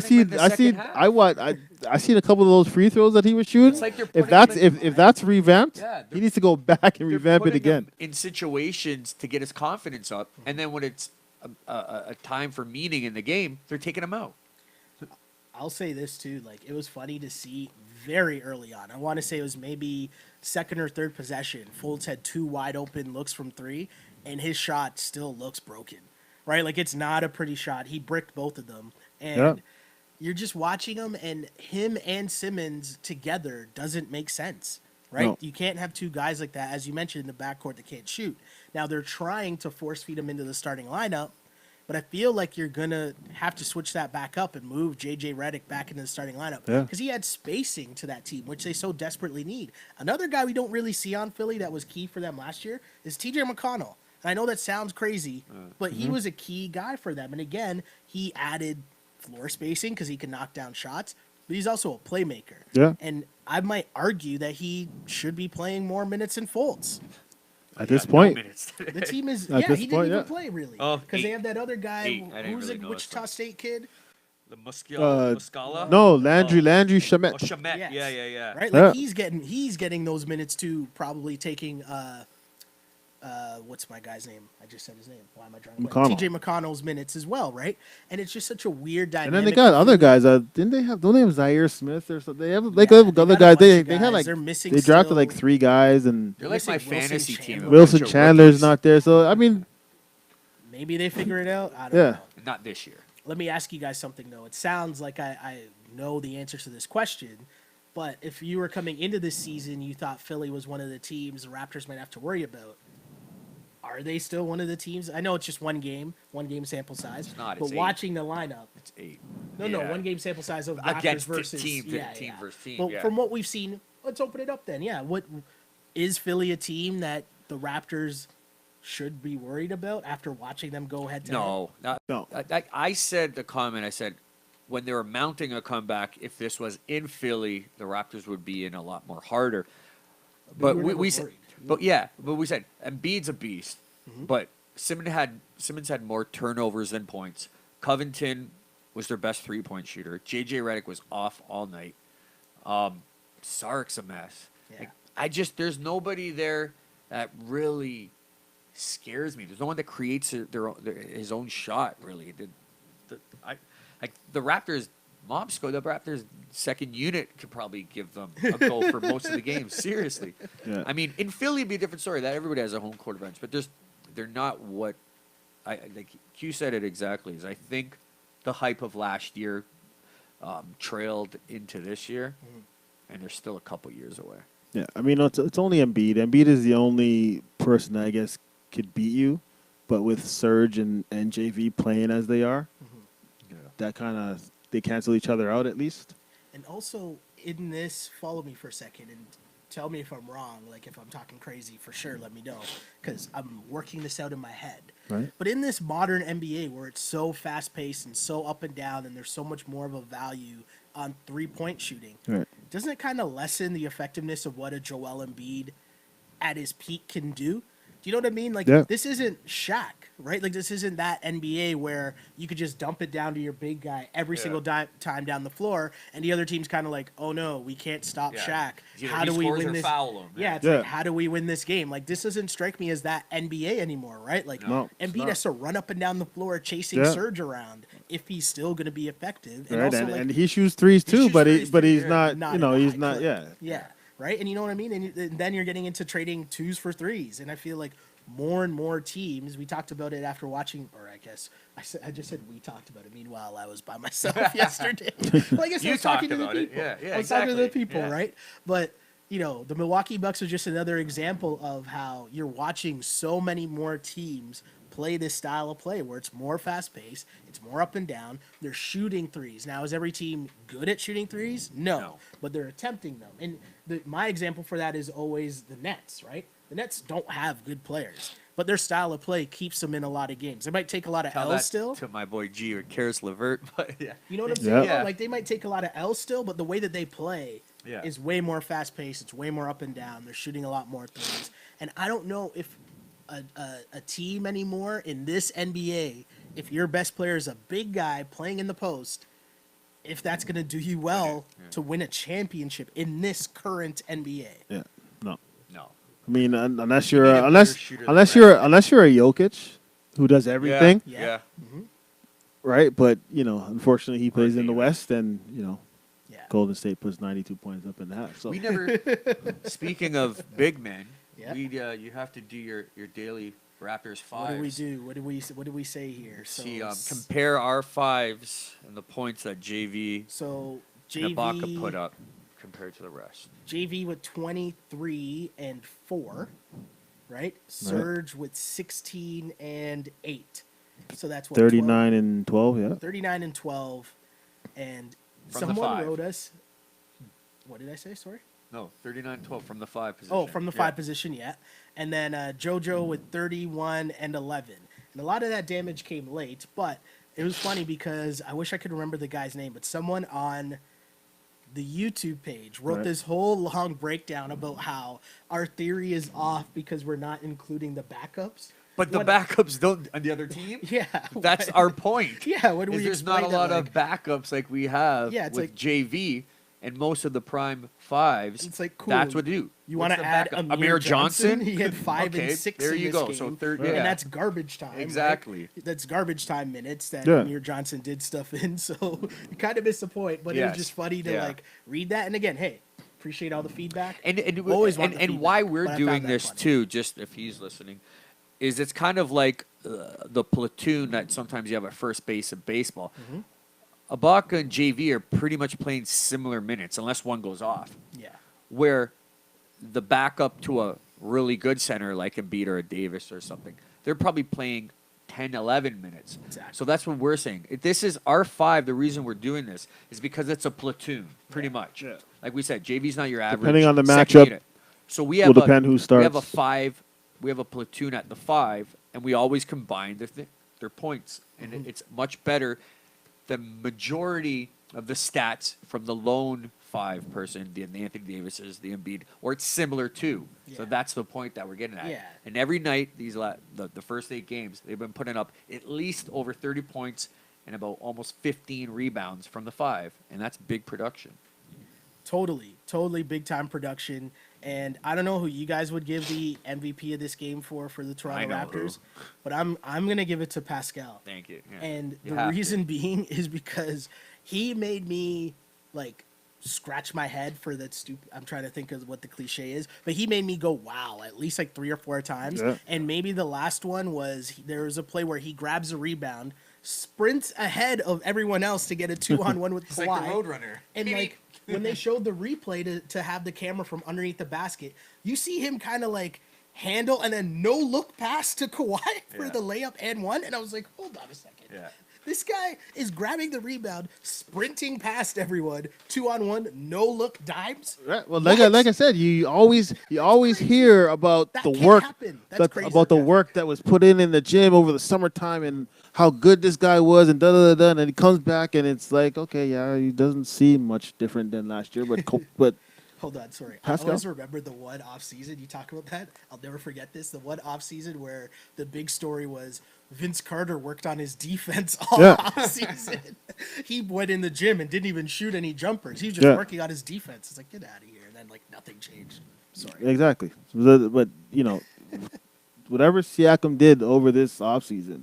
Speaker 3: seen a couple of those free throws that he was shooting.
Speaker 1: It's like they're
Speaker 3: if
Speaker 1: putting
Speaker 3: that's revamped,
Speaker 1: Yeah,
Speaker 3: he needs to go back and
Speaker 1: they're
Speaker 3: revamp it
Speaker 1: putting
Speaker 3: again.
Speaker 1: him in situations to get his confidence up, and then when it's a time for meaning in the game, they're taking him out.
Speaker 2: I'll say this too, like it was funny to see very early on. I want to say it was maybe second or third possession. Fultz had two wide open looks from three, and his shot still looks broken. Right? Like it's not a pretty shot. He bricked both of them. And you're just watching him and Simmons together doesn't make sense. Right?
Speaker 3: No.
Speaker 2: You can't have two guys like that, as you mentioned, in the backcourt that can't shoot. Now they're trying to force feed him into the starting lineup, but I feel like you're going to have to switch that back up and move JJ Redick back into the starting lineup. Because he had spacing to that team, which they so desperately need. Another guy we don't really see on Philly that was key for them last year is TJ McConnell. And I know that sounds crazy, but he was a key guy for them. And again, he added floor spacing because he can knock down shots, but he's also a playmaker.
Speaker 3: Yeah.
Speaker 2: And I might argue that he should be playing more minutes in Fultz.
Speaker 3: At this point,
Speaker 2: The team is,
Speaker 3: At this
Speaker 2: he
Speaker 3: point,
Speaker 2: didn't even play really.
Speaker 1: Oh,
Speaker 2: Because they have that other guy,
Speaker 1: I didn't
Speaker 2: who's
Speaker 1: really
Speaker 2: a
Speaker 1: know
Speaker 2: Wichita
Speaker 1: this
Speaker 2: State kid,
Speaker 1: The Muscala?
Speaker 3: no, Landry Shamet.
Speaker 1: Oh, Shamet.
Speaker 2: Yes.
Speaker 1: Yeah.
Speaker 2: right? Like he's getting those minutes too, probably taking, what's my guy's name? I just said his name. Why am I drawing?
Speaker 3: McConnell.
Speaker 2: TJ McConnell's minutes as well, right? And it's just such a weird dynamic.
Speaker 3: And then they got other guys. Don't they have Zaire Smith or something? They have other
Speaker 2: got a
Speaker 3: guys.
Speaker 2: bunch
Speaker 3: They
Speaker 2: of
Speaker 3: had
Speaker 2: guys.
Speaker 3: like
Speaker 2: They're missing
Speaker 3: they drafted
Speaker 2: still-
Speaker 3: like 3 guys, and
Speaker 1: They're like my
Speaker 2: Wilson
Speaker 1: fantasy
Speaker 2: Chandler.
Speaker 1: team.
Speaker 3: Wilson Chandler's not there. So I mean,
Speaker 2: Maybe they figure it out. I don't
Speaker 3: Yeah.
Speaker 2: know.
Speaker 1: Not this year.
Speaker 2: Let me ask you guys something, though. It sounds like I know the answers to this question, but if you were coming into this season, you thought Philly was one of the teams the Raptors might have to worry about. Are they still one of the teams? I know it's just one game sample size.
Speaker 1: It's not,
Speaker 2: but
Speaker 1: it's 8.
Speaker 2: watching the lineup,
Speaker 1: It's 8.
Speaker 2: no,
Speaker 1: Yeah.
Speaker 2: one game sample size of Raptors
Speaker 1: Against
Speaker 2: versus
Speaker 1: team
Speaker 2: yeah.
Speaker 1: versus team.
Speaker 2: But
Speaker 1: yeah.
Speaker 2: from what we've seen, let's open it up then. Yeah, what is Philly a team that the Raptors should be worried about after watching them go head to head?
Speaker 3: No.
Speaker 1: I said the comment. I said when they were mounting a comeback, if this was in Philly, the Raptors would be in a lot more harder. But
Speaker 2: were
Speaker 1: we
Speaker 2: never
Speaker 1: said,
Speaker 2: worried.
Speaker 1: but we said Embiid's a beast, but Simmons had more turnovers than points. Covington was their best 3-point shooter. JJ Redick was off all night. Sark's a mess.
Speaker 2: Yeah.
Speaker 1: Like, there's nobody there that really scares me. There's no one that creates his own shot, really. The Raptors the Raptors second unit could probably give them a goal for most of the game. Seriously.
Speaker 3: Yeah.
Speaker 1: I mean, in Philly, it'd be a different story. That everybody has a home court advantage, but they're not what like Q said it exactly. Is I think the hype of last year trailed into this year, and they're still a couple years away.
Speaker 3: Yeah, I mean it's only Embiid. Embiid is the only person that I guess could beat you, but with Serge and JV playing as they are, that kind of they cancel each other out at least.
Speaker 2: And also in this, follow me for a second and tell me if I'm wrong. Like if I'm talking crazy, for sure, let me know because I'm working this out in my head.
Speaker 3: Right.
Speaker 2: But in this modern NBA where it's so fast paced and so up and down, and there's so much more of a value on 3-point shooting,
Speaker 3: Right.
Speaker 2: doesn't it kind of lessen the effectiveness of what a Joel Embiid at his peak can do? Do you know what I mean? Like,
Speaker 3: Yeah.
Speaker 2: this isn't Shaq, right? Like, this isn't that NBA where you could just dump it down to your big guy every single time down the floor, and the other team's kind of like, oh no, we can't stop Shaq.
Speaker 1: Either
Speaker 2: How
Speaker 1: he
Speaker 2: do we
Speaker 1: scores
Speaker 2: win
Speaker 1: or
Speaker 2: this?
Speaker 1: foul him.
Speaker 2: Yeah, it's like, how do we win this game? Like, this doesn't strike me as that NBA anymore, right? Like,
Speaker 3: No, it's
Speaker 2: Embiid
Speaker 3: not.
Speaker 2: has to run up and down the floor chasing Serge around if he's still going to be effective. And
Speaker 3: Right,
Speaker 2: also,
Speaker 3: and,
Speaker 2: like,
Speaker 3: and he shoots threes too,
Speaker 2: shoots
Speaker 3: but
Speaker 2: threes
Speaker 3: but
Speaker 2: too,
Speaker 3: he's
Speaker 2: yeah.
Speaker 3: not.
Speaker 2: Not
Speaker 3: You know,
Speaker 2: at a
Speaker 3: he's
Speaker 2: high
Speaker 3: not.
Speaker 2: clip.
Speaker 3: Yeah.
Speaker 2: Yeah. Right. And you know what I mean? And then you're getting into trading 2s for 3s. And I feel like more and more teams, we talked about it after watching, or I guess I just said we talked about it. Meanwhile, I was by myself yesterday. Well, I guess I
Speaker 1: You
Speaker 2: was talking
Speaker 1: talked
Speaker 2: to the
Speaker 1: about it.
Speaker 2: people.
Speaker 1: Yeah,
Speaker 2: I was talking to the
Speaker 1: exactly.
Speaker 2: people,
Speaker 1: Yeah.
Speaker 2: right? But, you know, the Milwaukee Bucks are just another example of how you're watching so many more teams play this style of play where it's more fast paced, it's more up and down. They're shooting threes. Now, is every team good at shooting threes? No. But they're attempting them. And my example for that is always the Nets, right? The Nets don't have good players, but their style of play keeps them in a lot of games. They might take a lot of
Speaker 1: Tell
Speaker 2: L's
Speaker 1: that
Speaker 2: still.
Speaker 1: to my boy G or Karis LeVert, but yeah.
Speaker 2: You know what I'm saying?
Speaker 1: Yeah.
Speaker 2: Like, they might take a lot of L's still, but the way that they play
Speaker 1: Yeah.
Speaker 2: is way more fast paced. It's way more up and down. They're shooting a lot more threes. And I don't know if a team anymore in this NBA, if your best player is a big guy playing in the post, if that's going to do you well to win a championship in this current NBA.
Speaker 3: Yeah. No.
Speaker 1: No.
Speaker 3: I mean, unless you're
Speaker 1: need a better
Speaker 3: unless
Speaker 1: shooter than
Speaker 3: unless
Speaker 1: the
Speaker 3: you're
Speaker 1: rest.
Speaker 3: unless you're a Jokic who does everything,
Speaker 2: Yeah.
Speaker 3: right? But you know, unfortunately, he plays in the
Speaker 1: Davis.
Speaker 3: West, and you know,
Speaker 2: Yeah.
Speaker 3: Golden State puts 92 points up in the half. So
Speaker 1: We never. Speaking of big men,
Speaker 2: Yeah.
Speaker 1: you have to do your daily Raptors fives.
Speaker 2: What do we do? What do we say here?
Speaker 1: See, compare our fives and the points that JV
Speaker 2: So
Speaker 1: and Ibaka
Speaker 2: JV
Speaker 1: put up compared to the rest.
Speaker 2: JV with 23 and 4, right? Serge with 16 and 8. So that's what
Speaker 3: 39 and 12. Yeah.
Speaker 2: 39 and 12. And
Speaker 1: From the
Speaker 2: someone
Speaker 1: five.
Speaker 2: wrote us. What did I say? Sorry.
Speaker 1: No, 39-12 from the 5 position.
Speaker 2: Oh, from the 5 position, yeah. And then JoJo with 31 and 11. And a lot of that damage came late, but it was funny because I wish I could remember the guy's name, but someone on the YouTube page wrote
Speaker 3: Right.
Speaker 2: this whole long breakdown about how our theory is off because we're not including the backups.
Speaker 1: But the
Speaker 2: What-
Speaker 1: backups don't on the other team.
Speaker 2: Yeah.
Speaker 1: That's our point.
Speaker 2: Yeah, what do
Speaker 1: Is
Speaker 2: we
Speaker 1: there's not a
Speaker 2: explain
Speaker 1: lot
Speaker 2: that,
Speaker 1: of backups like we have
Speaker 2: Yeah, it's
Speaker 1: with
Speaker 2: like-
Speaker 1: JV and most of the prime fives.
Speaker 2: It's like, cool.
Speaker 1: That's what do.
Speaker 2: You
Speaker 1: What's
Speaker 2: want to
Speaker 1: the
Speaker 2: add
Speaker 1: backup?
Speaker 2: Amir Johnson?
Speaker 1: Johnson?
Speaker 2: He had 5
Speaker 1: Okay,
Speaker 2: and 6
Speaker 1: there
Speaker 2: in
Speaker 1: you
Speaker 2: this
Speaker 1: go.
Speaker 2: game.
Speaker 1: So third,
Speaker 3: Right.
Speaker 1: yeah.
Speaker 2: And that's garbage time. right?
Speaker 1: Exactly.
Speaker 2: That's garbage time minutes that
Speaker 3: Yeah.
Speaker 2: Amir Johnson did stuff in. So you kind of missed the point, but it was
Speaker 1: Yes.
Speaker 2: just funny to
Speaker 1: Yeah.
Speaker 2: like read that. And again, hey, appreciate all the feedback.
Speaker 1: And
Speaker 2: Always want the
Speaker 1: and
Speaker 2: feedback,
Speaker 1: why we're
Speaker 2: but I
Speaker 1: doing
Speaker 2: found that
Speaker 1: this
Speaker 2: funny.
Speaker 1: too, just if he's listening, is it's kind of like the platoon that sometimes you have at first base of baseball.
Speaker 2: Mm-hmm.
Speaker 1: Ibaka and JV are pretty much playing similar minutes unless one goes off.
Speaker 2: Yeah.
Speaker 1: Where the backup to a really good center like Embiid or a Davis or something, they're probably playing 10, 11 minutes.
Speaker 2: Exactly.
Speaker 1: So that's what we're saying. If this is our 5. The reason we're doing this is because it's a platoon, pretty much.
Speaker 3: Yeah.
Speaker 1: Like we said, JV's not your average.
Speaker 3: Depending on the
Speaker 1: second
Speaker 3: matchup,
Speaker 1: unit. So we have
Speaker 3: will depend who
Speaker 1: We have a
Speaker 3: starts.
Speaker 1: 5. We have a platoon at the 5, and we always combine their points, and
Speaker 2: Mm-hmm.
Speaker 1: it's much better. The majority of the stats from the lone 5 person, the Anthony Davises, the Embiid, or it's similar to. So
Speaker 2: Yeah.
Speaker 1: that's the point that we're getting at.
Speaker 2: Yeah.
Speaker 1: And every night, the first 8 games, they've been putting up at least over 30 points and about almost 15 rebounds from the 5, and that's big production.
Speaker 2: Totally big time production. And I don't know who you guys would give the MVP of this game for the Toronto
Speaker 1: know
Speaker 2: Raptors,
Speaker 1: who.
Speaker 2: but I'm gonna give it to Pascal.
Speaker 1: Thank you. Yeah.
Speaker 2: And
Speaker 1: You
Speaker 2: the
Speaker 1: have to.
Speaker 2: reason being is because he made me like scratch my head for that stupid. I'm trying to think of what the cliche is, but he made me go wow at least like 3 or 4 times.
Speaker 3: Yeah.
Speaker 2: And maybe the last one was there was a play where he grabs a rebound, sprints ahead of everyone else to get a 2-on-1 with
Speaker 1: He's
Speaker 2: Kawhi.
Speaker 1: like the Roadrunner.
Speaker 2: And like when they showed the replay to have the camera from underneath the basket, you see him kind of like handle and then no look pass to Kawhi for
Speaker 1: Yeah.
Speaker 2: the layup and one. And I was like, hold on a second.
Speaker 1: Yeah.
Speaker 2: This guy is grabbing the rebound, sprinting past everyone, 2-on-1, no look dimes.
Speaker 3: Right. Well,
Speaker 2: What?
Speaker 3: like I said, you always hear about
Speaker 2: That
Speaker 3: the
Speaker 2: can't
Speaker 3: work
Speaker 2: happen. That's crazy.
Speaker 3: about the work that was put in the gym over the summertime and how good this guy was and da da da. And he comes back and it's like, okay, yeah, he doesn't seem much different than last year, but
Speaker 2: Hold on, sorry.
Speaker 3: Pascal?
Speaker 2: I always remember the one off season. You talk about that. I'll never forget this. The one off season where the big story was Vince Carter worked on his defense all off season. He went in the gym and didn't even shoot any jumpers. He was just working on his defense. It's like, get out of here. And then like nothing changed. Sorry.
Speaker 3: Exactly. But whatever Siakam did over this offseason,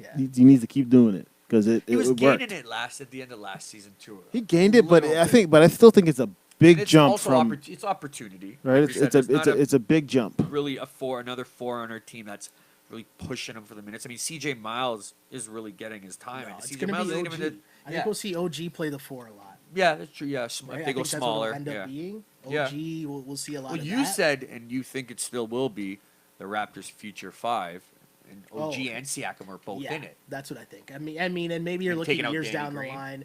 Speaker 2: Yeah.
Speaker 3: he needs to keep doing it because it
Speaker 1: He was
Speaker 3: worked.
Speaker 1: gaining it at the end of last season too.
Speaker 3: He gained it, but
Speaker 1: Little
Speaker 3: I
Speaker 1: bit.
Speaker 3: still think it's a big
Speaker 1: And it's
Speaker 3: jump
Speaker 1: also
Speaker 3: from
Speaker 1: it's opportunity.
Speaker 3: right.
Speaker 1: Like we said,
Speaker 3: It's a big jump.
Speaker 1: really another 400 team that's really pushing him for the minutes. I mean, CJ Miles is really getting his time.
Speaker 2: No,
Speaker 1: and
Speaker 2: it's
Speaker 1: CJ
Speaker 2: going to
Speaker 1: Miles
Speaker 2: be
Speaker 1: isn't
Speaker 2: OG.
Speaker 1: even
Speaker 2: I think we'll see OG play the 4 a lot.
Speaker 1: yeah, that's true. Yeah,
Speaker 2: Right?
Speaker 1: if
Speaker 2: I
Speaker 1: they go
Speaker 2: think that's what
Speaker 1: smaller.
Speaker 2: it'll end
Speaker 1: Yeah.
Speaker 2: up being.
Speaker 1: Yeah.
Speaker 2: OG, we'll see a lot
Speaker 1: Well,
Speaker 2: of
Speaker 1: you
Speaker 2: that.
Speaker 1: said, and you think it still will be the Raptors' future 5, and OG
Speaker 2: Oh.
Speaker 1: and Siakam are both
Speaker 2: yeah,
Speaker 1: in it.
Speaker 2: that's what I think. I mean, and maybe you're
Speaker 1: And
Speaker 2: looking
Speaker 1: taking out
Speaker 2: years
Speaker 1: Danny
Speaker 2: down
Speaker 1: Green.
Speaker 2: the line.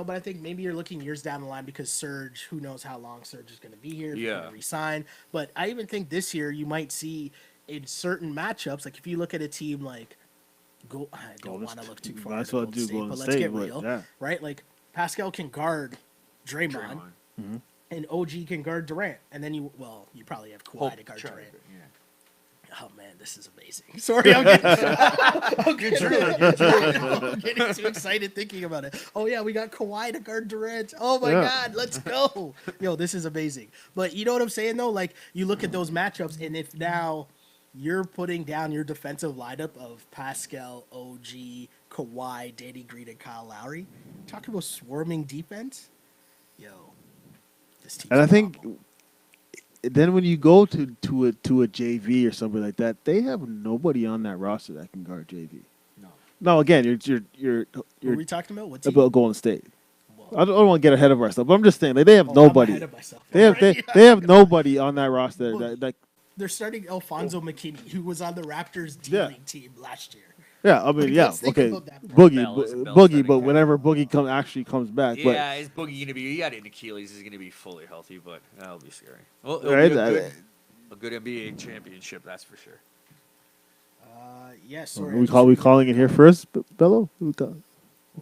Speaker 2: But I think maybe you're looking years down the line because Serge, who knows how long Serge is going to be here, if he's
Speaker 1: Yeah.
Speaker 2: going to resign. But I even think this year you might see in certain matchups, like if you look at a team like, I don't
Speaker 3: Golden
Speaker 2: want to look too
Speaker 3: State.
Speaker 2: far.
Speaker 3: Might
Speaker 2: into
Speaker 3: as well
Speaker 2: Golden
Speaker 3: do
Speaker 2: State,
Speaker 3: Golden
Speaker 2: but let's
Speaker 3: State,
Speaker 2: get
Speaker 3: but
Speaker 2: real,
Speaker 3: yeah.
Speaker 2: right? Like Pascal can guard Draymond,
Speaker 1: Draymond.
Speaker 2: and OG can guard Durant, and then you probably have Kawhi to guard
Speaker 1: Try-
Speaker 2: Durant.
Speaker 1: yeah.
Speaker 2: Oh man, this is amazing. Sorry, I'm getting too excited thinking about it. Oh yeah, we got Kawhi to guard Durant. Oh my
Speaker 3: Yeah.
Speaker 2: God, let's go. Yo, this is amazing. But you know what I'm saying though? Like you look at those matchups, and if now you're putting down your defensive lineup of Pascal, OG, Kawhi, Danny Green, and Kyle Lowry, talking about swarming defense. Yo, this team's
Speaker 3: And I think
Speaker 2: phenomenal.
Speaker 3: then when you go to a JV or something like that, they have nobody on that roster that can guard JV.
Speaker 1: No.
Speaker 3: No, again, you're
Speaker 2: What are we talking about? What's
Speaker 3: about Golden State.
Speaker 2: Well,
Speaker 3: I don't want to get ahead of ourselves, but I'm just saying like, they have
Speaker 2: I'm
Speaker 3: nobody.
Speaker 2: ahead of myself
Speaker 3: They have
Speaker 2: already.
Speaker 3: they have nobody on that roster
Speaker 2: Well,
Speaker 3: that
Speaker 2: They're starting Alfonso McKinney, who was on the Raptors D
Speaker 3: Yeah.
Speaker 2: League team last year.
Speaker 3: yeah, I mean,
Speaker 2: Like,
Speaker 3: yeah,
Speaker 2: let's think
Speaker 3: okay,
Speaker 2: about that.
Speaker 1: Bell is a Bell
Speaker 3: Boogie,
Speaker 1: starting
Speaker 3: but
Speaker 1: guy.
Speaker 3: whenever Boogie actually comes back,
Speaker 1: Yeah, is Boogie going to be? He had an Achilles. He's going to be fully healthy, but that'll be scary. Well, it'll
Speaker 3: Right,
Speaker 1: be
Speaker 3: I-
Speaker 1: a good NBA championship, that's for sure.
Speaker 2: Yes.
Speaker 3: but we calling it here first, Bello?
Speaker 2: What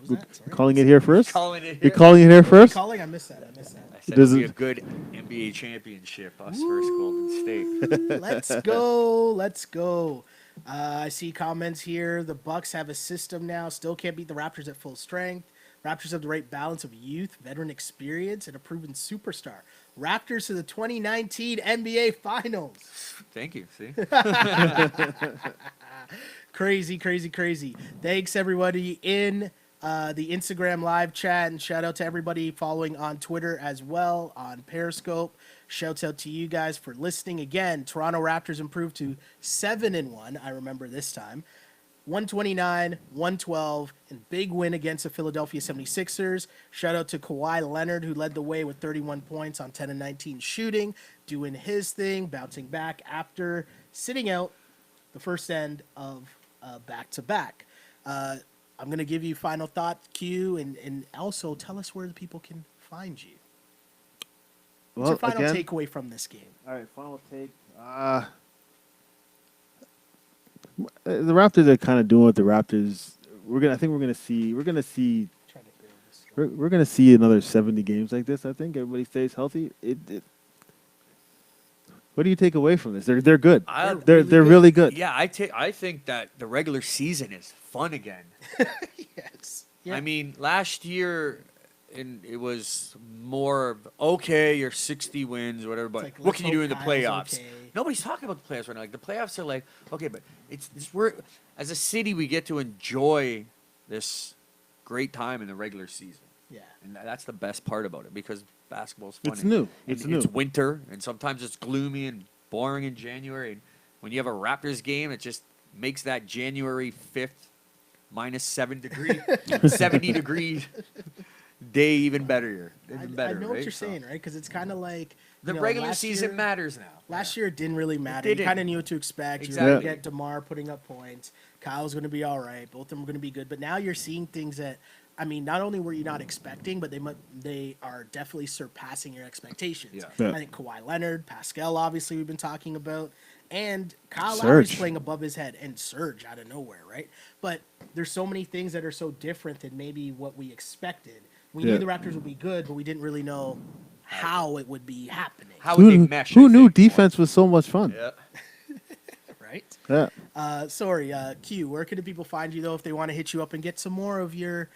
Speaker 2: was that? Sorry.
Speaker 3: Calling it here first?
Speaker 1: Calling it
Speaker 3: You're
Speaker 1: here.
Speaker 3: calling it here first?
Speaker 2: Calling? I missed that.
Speaker 1: I said
Speaker 3: Does
Speaker 1: it'll be
Speaker 3: it-
Speaker 1: a good NBA championship. Us versus Golden State.
Speaker 2: Let's go. Let's go. I see comments here. The Bucks have a system now. Still can't beat the Raptors at full strength. Raptors have the right balance of youth, veteran experience, and a proven superstar. Raptors to the 2019 NBA Finals.
Speaker 1: Thank you. See,
Speaker 2: Crazy, crazy, crazy. Thanks everybody in the Instagram live chat, and shout out to everybody following on Twitter as well, on Periscope. Shouts out to you guys for listening. Again, Toronto Raptors improved to 7-1. I remember this time. 129, 112, and big win against the Philadelphia 76ers. Shout out to Kawhi Leonard, who led the way with 31 points on 10 and 19 shooting, doing his thing, bouncing back after sitting out the first end of back-to-back. I'm going to give you final thought, Q, and also tell us where the people can find you. What's your final takeaway from this game?
Speaker 3: All right, final take. The Raptors are kind of doing what the Raptors. I think we're gonna see. We're gonna see.
Speaker 2: Trying to hear this.
Speaker 3: We're gonna see another 70 games like this. I think everybody stays healthy. What do you take away from this? They're good. They're really good.
Speaker 1: Yeah, I think that the regular season is fun again.
Speaker 2: Yes. Yeah.
Speaker 1: I mean, last year, it was more of, okay, you're 60 wins, whatever, but
Speaker 2: like,
Speaker 1: what
Speaker 2: let's
Speaker 1: can you do in the
Speaker 2: hope Kyle's
Speaker 1: playoffs?
Speaker 2: okay.
Speaker 1: Nobody's talking about the playoffs right now. Like, the playoffs are like, okay, but we're as a city, we get to enjoy this great time in the regular season.
Speaker 2: Yeah.
Speaker 1: And that's the best part about it, because basketball's fun.
Speaker 3: It's
Speaker 1: and-
Speaker 3: new.
Speaker 1: and
Speaker 3: It's
Speaker 1: It's
Speaker 3: new.
Speaker 1: winter, and sometimes it's gloomy and boring in January. And when you have a Raptors game, it just makes that January 5th minus 70 degree day even better. Even better,
Speaker 2: I know
Speaker 1: right?
Speaker 2: what you're
Speaker 1: So,
Speaker 2: saying, right? Because it's kind of like
Speaker 1: the
Speaker 2: you know,
Speaker 1: regular
Speaker 2: last
Speaker 1: season
Speaker 2: year-
Speaker 1: matters now.
Speaker 2: Last year it didn't really matter. You
Speaker 1: didn't.
Speaker 2: kind of knew what to expect. You were going to
Speaker 1: Exactly.
Speaker 2: get DeMar putting up points. Kyle's going to be all right. Both of them are going to be good. But now you're seeing things that, I mean, not only were you not expecting, but they are definitely surpassing your expectations.
Speaker 1: Yeah.
Speaker 3: Yeah.
Speaker 2: I think Kawhi Leonard, Pascal, obviously we've been talking about, and Kyle
Speaker 3: Serge.
Speaker 2: Lowry's playing above his head, and Serge out of nowhere, right? But there's so many things that are so different than maybe what we expected. We
Speaker 3: Yeah.
Speaker 2: knew the Raptors would be good, but we didn't really know how it would be happening.
Speaker 1: How would they
Speaker 3: Who,
Speaker 1: mesh?
Speaker 3: who
Speaker 1: I
Speaker 3: knew
Speaker 1: think, more.
Speaker 3: defense was so much fun?
Speaker 1: Yeah.
Speaker 2: Right?
Speaker 3: Yeah.
Speaker 2: Sorry, Q, where can the people find you, though, if they want to hit you up and get some more of your,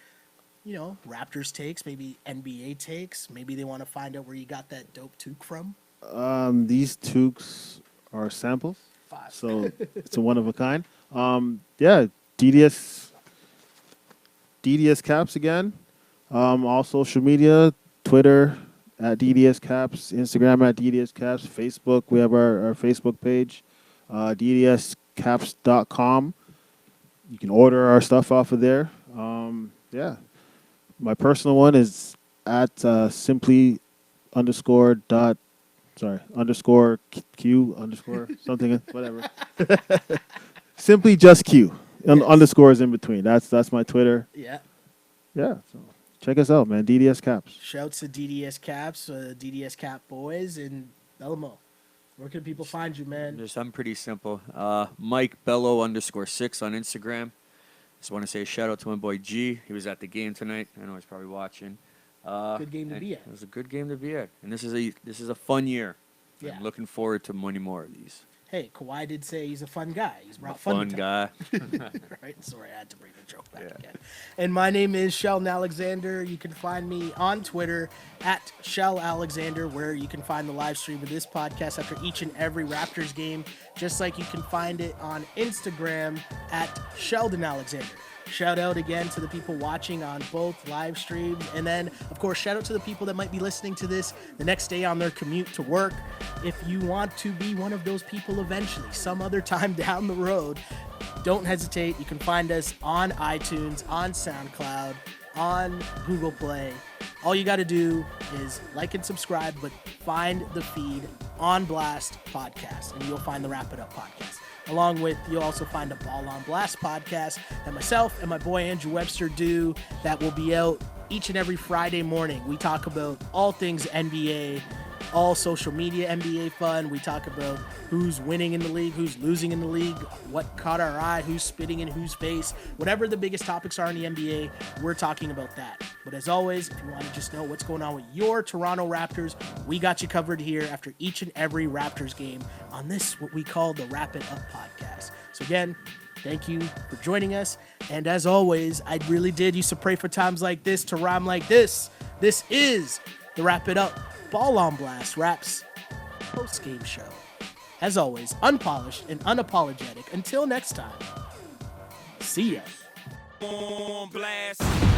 Speaker 2: Raptors takes, maybe NBA takes? Maybe they want to find out where you got that dope toque from?
Speaker 3: These toques are samples,
Speaker 2: 5.
Speaker 3: so it's a one of a kind. Yeah, DDS Caps again. All social media, Twitter at DDS Caps, Instagram at DDS Caps, Facebook. We have our Facebook page, DDSCaps.com. You can order our stuff off of there. Yeah. My personal one is at simply underscore Q underscore something, whatever. Simply just Q.
Speaker 2: Yes.
Speaker 3: Underscores in between. That's my Twitter.
Speaker 2: Yeah.
Speaker 3: Yeah. So check us out, man. DDS Caps.
Speaker 2: Shouts to DDS Caps, DDS Cap Boys, and Belmo. Where can people find you, man?
Speaker 1: I'm pretty simple. Mike Bello _6 on Instagram. Just want to say a shout out to my boy G. He was at the game tonight. I know he's probably watching.
Speaker 2: Good game to
Speaker 1: and
Speaker 2: be at.
Speaker 1: It was a good game to be at, and this is a fun year.
Speaker 2: Yeah.
Speaker 1: I'm looking forward to many more of these.
Speaker 2: Hey, Kawhi did say he's a fun guy. He's brought
Speaker 1: Fun
Speaker 2: to
Speaker 1: guy.
Speaker 2: Right? Sorry, I had to bring the joke back
Speaker 1: Yeah.
Speaker 2: again. And my name is Sheldon Alexander. You can find me on Twitter at Shell Alexander, where you can find the live stream of this podcast after each and every Raptors game, just like you can find it on Instagram at Sheldon Alexander. Shout out again to the people watching on both live streams. And then, of course, shout out to the people that might be listening to this the next day on their commute to work. If you want to be one of those people eventually, some other time down the road, don't hesitate. You can find us on iTunes, on SoundCloud, on Google Play. All you got to do is like and subscribe, but find the feed on Blast Podcast, and you'll find the Wrap It Up Podcast. Along with, you'll also find a Ball on Blast podcast that myself and my boy Andrew Webster do that will be out each and every Friday morning. We talk about all things NBA, all social media NBA fun. We talk about who's winning in the league, who's losing in the league, what caught our eye, who's spitting in whose face. Whatever the biggest topics are in the NBA, we're talking about that. But as always, if you want to just know what's going on with your Toronto Raptors, we got you covered here after each and every Raptors game on this, what we call the Wrap It Up podcast. So again, thank you for joining us. And as always, I really did used to pray for times like this to rhyme like this. This is the Wrap It Up Ball on Blast Raps post-game show. As always, unpolished and unapologetic. Until next time, see ya.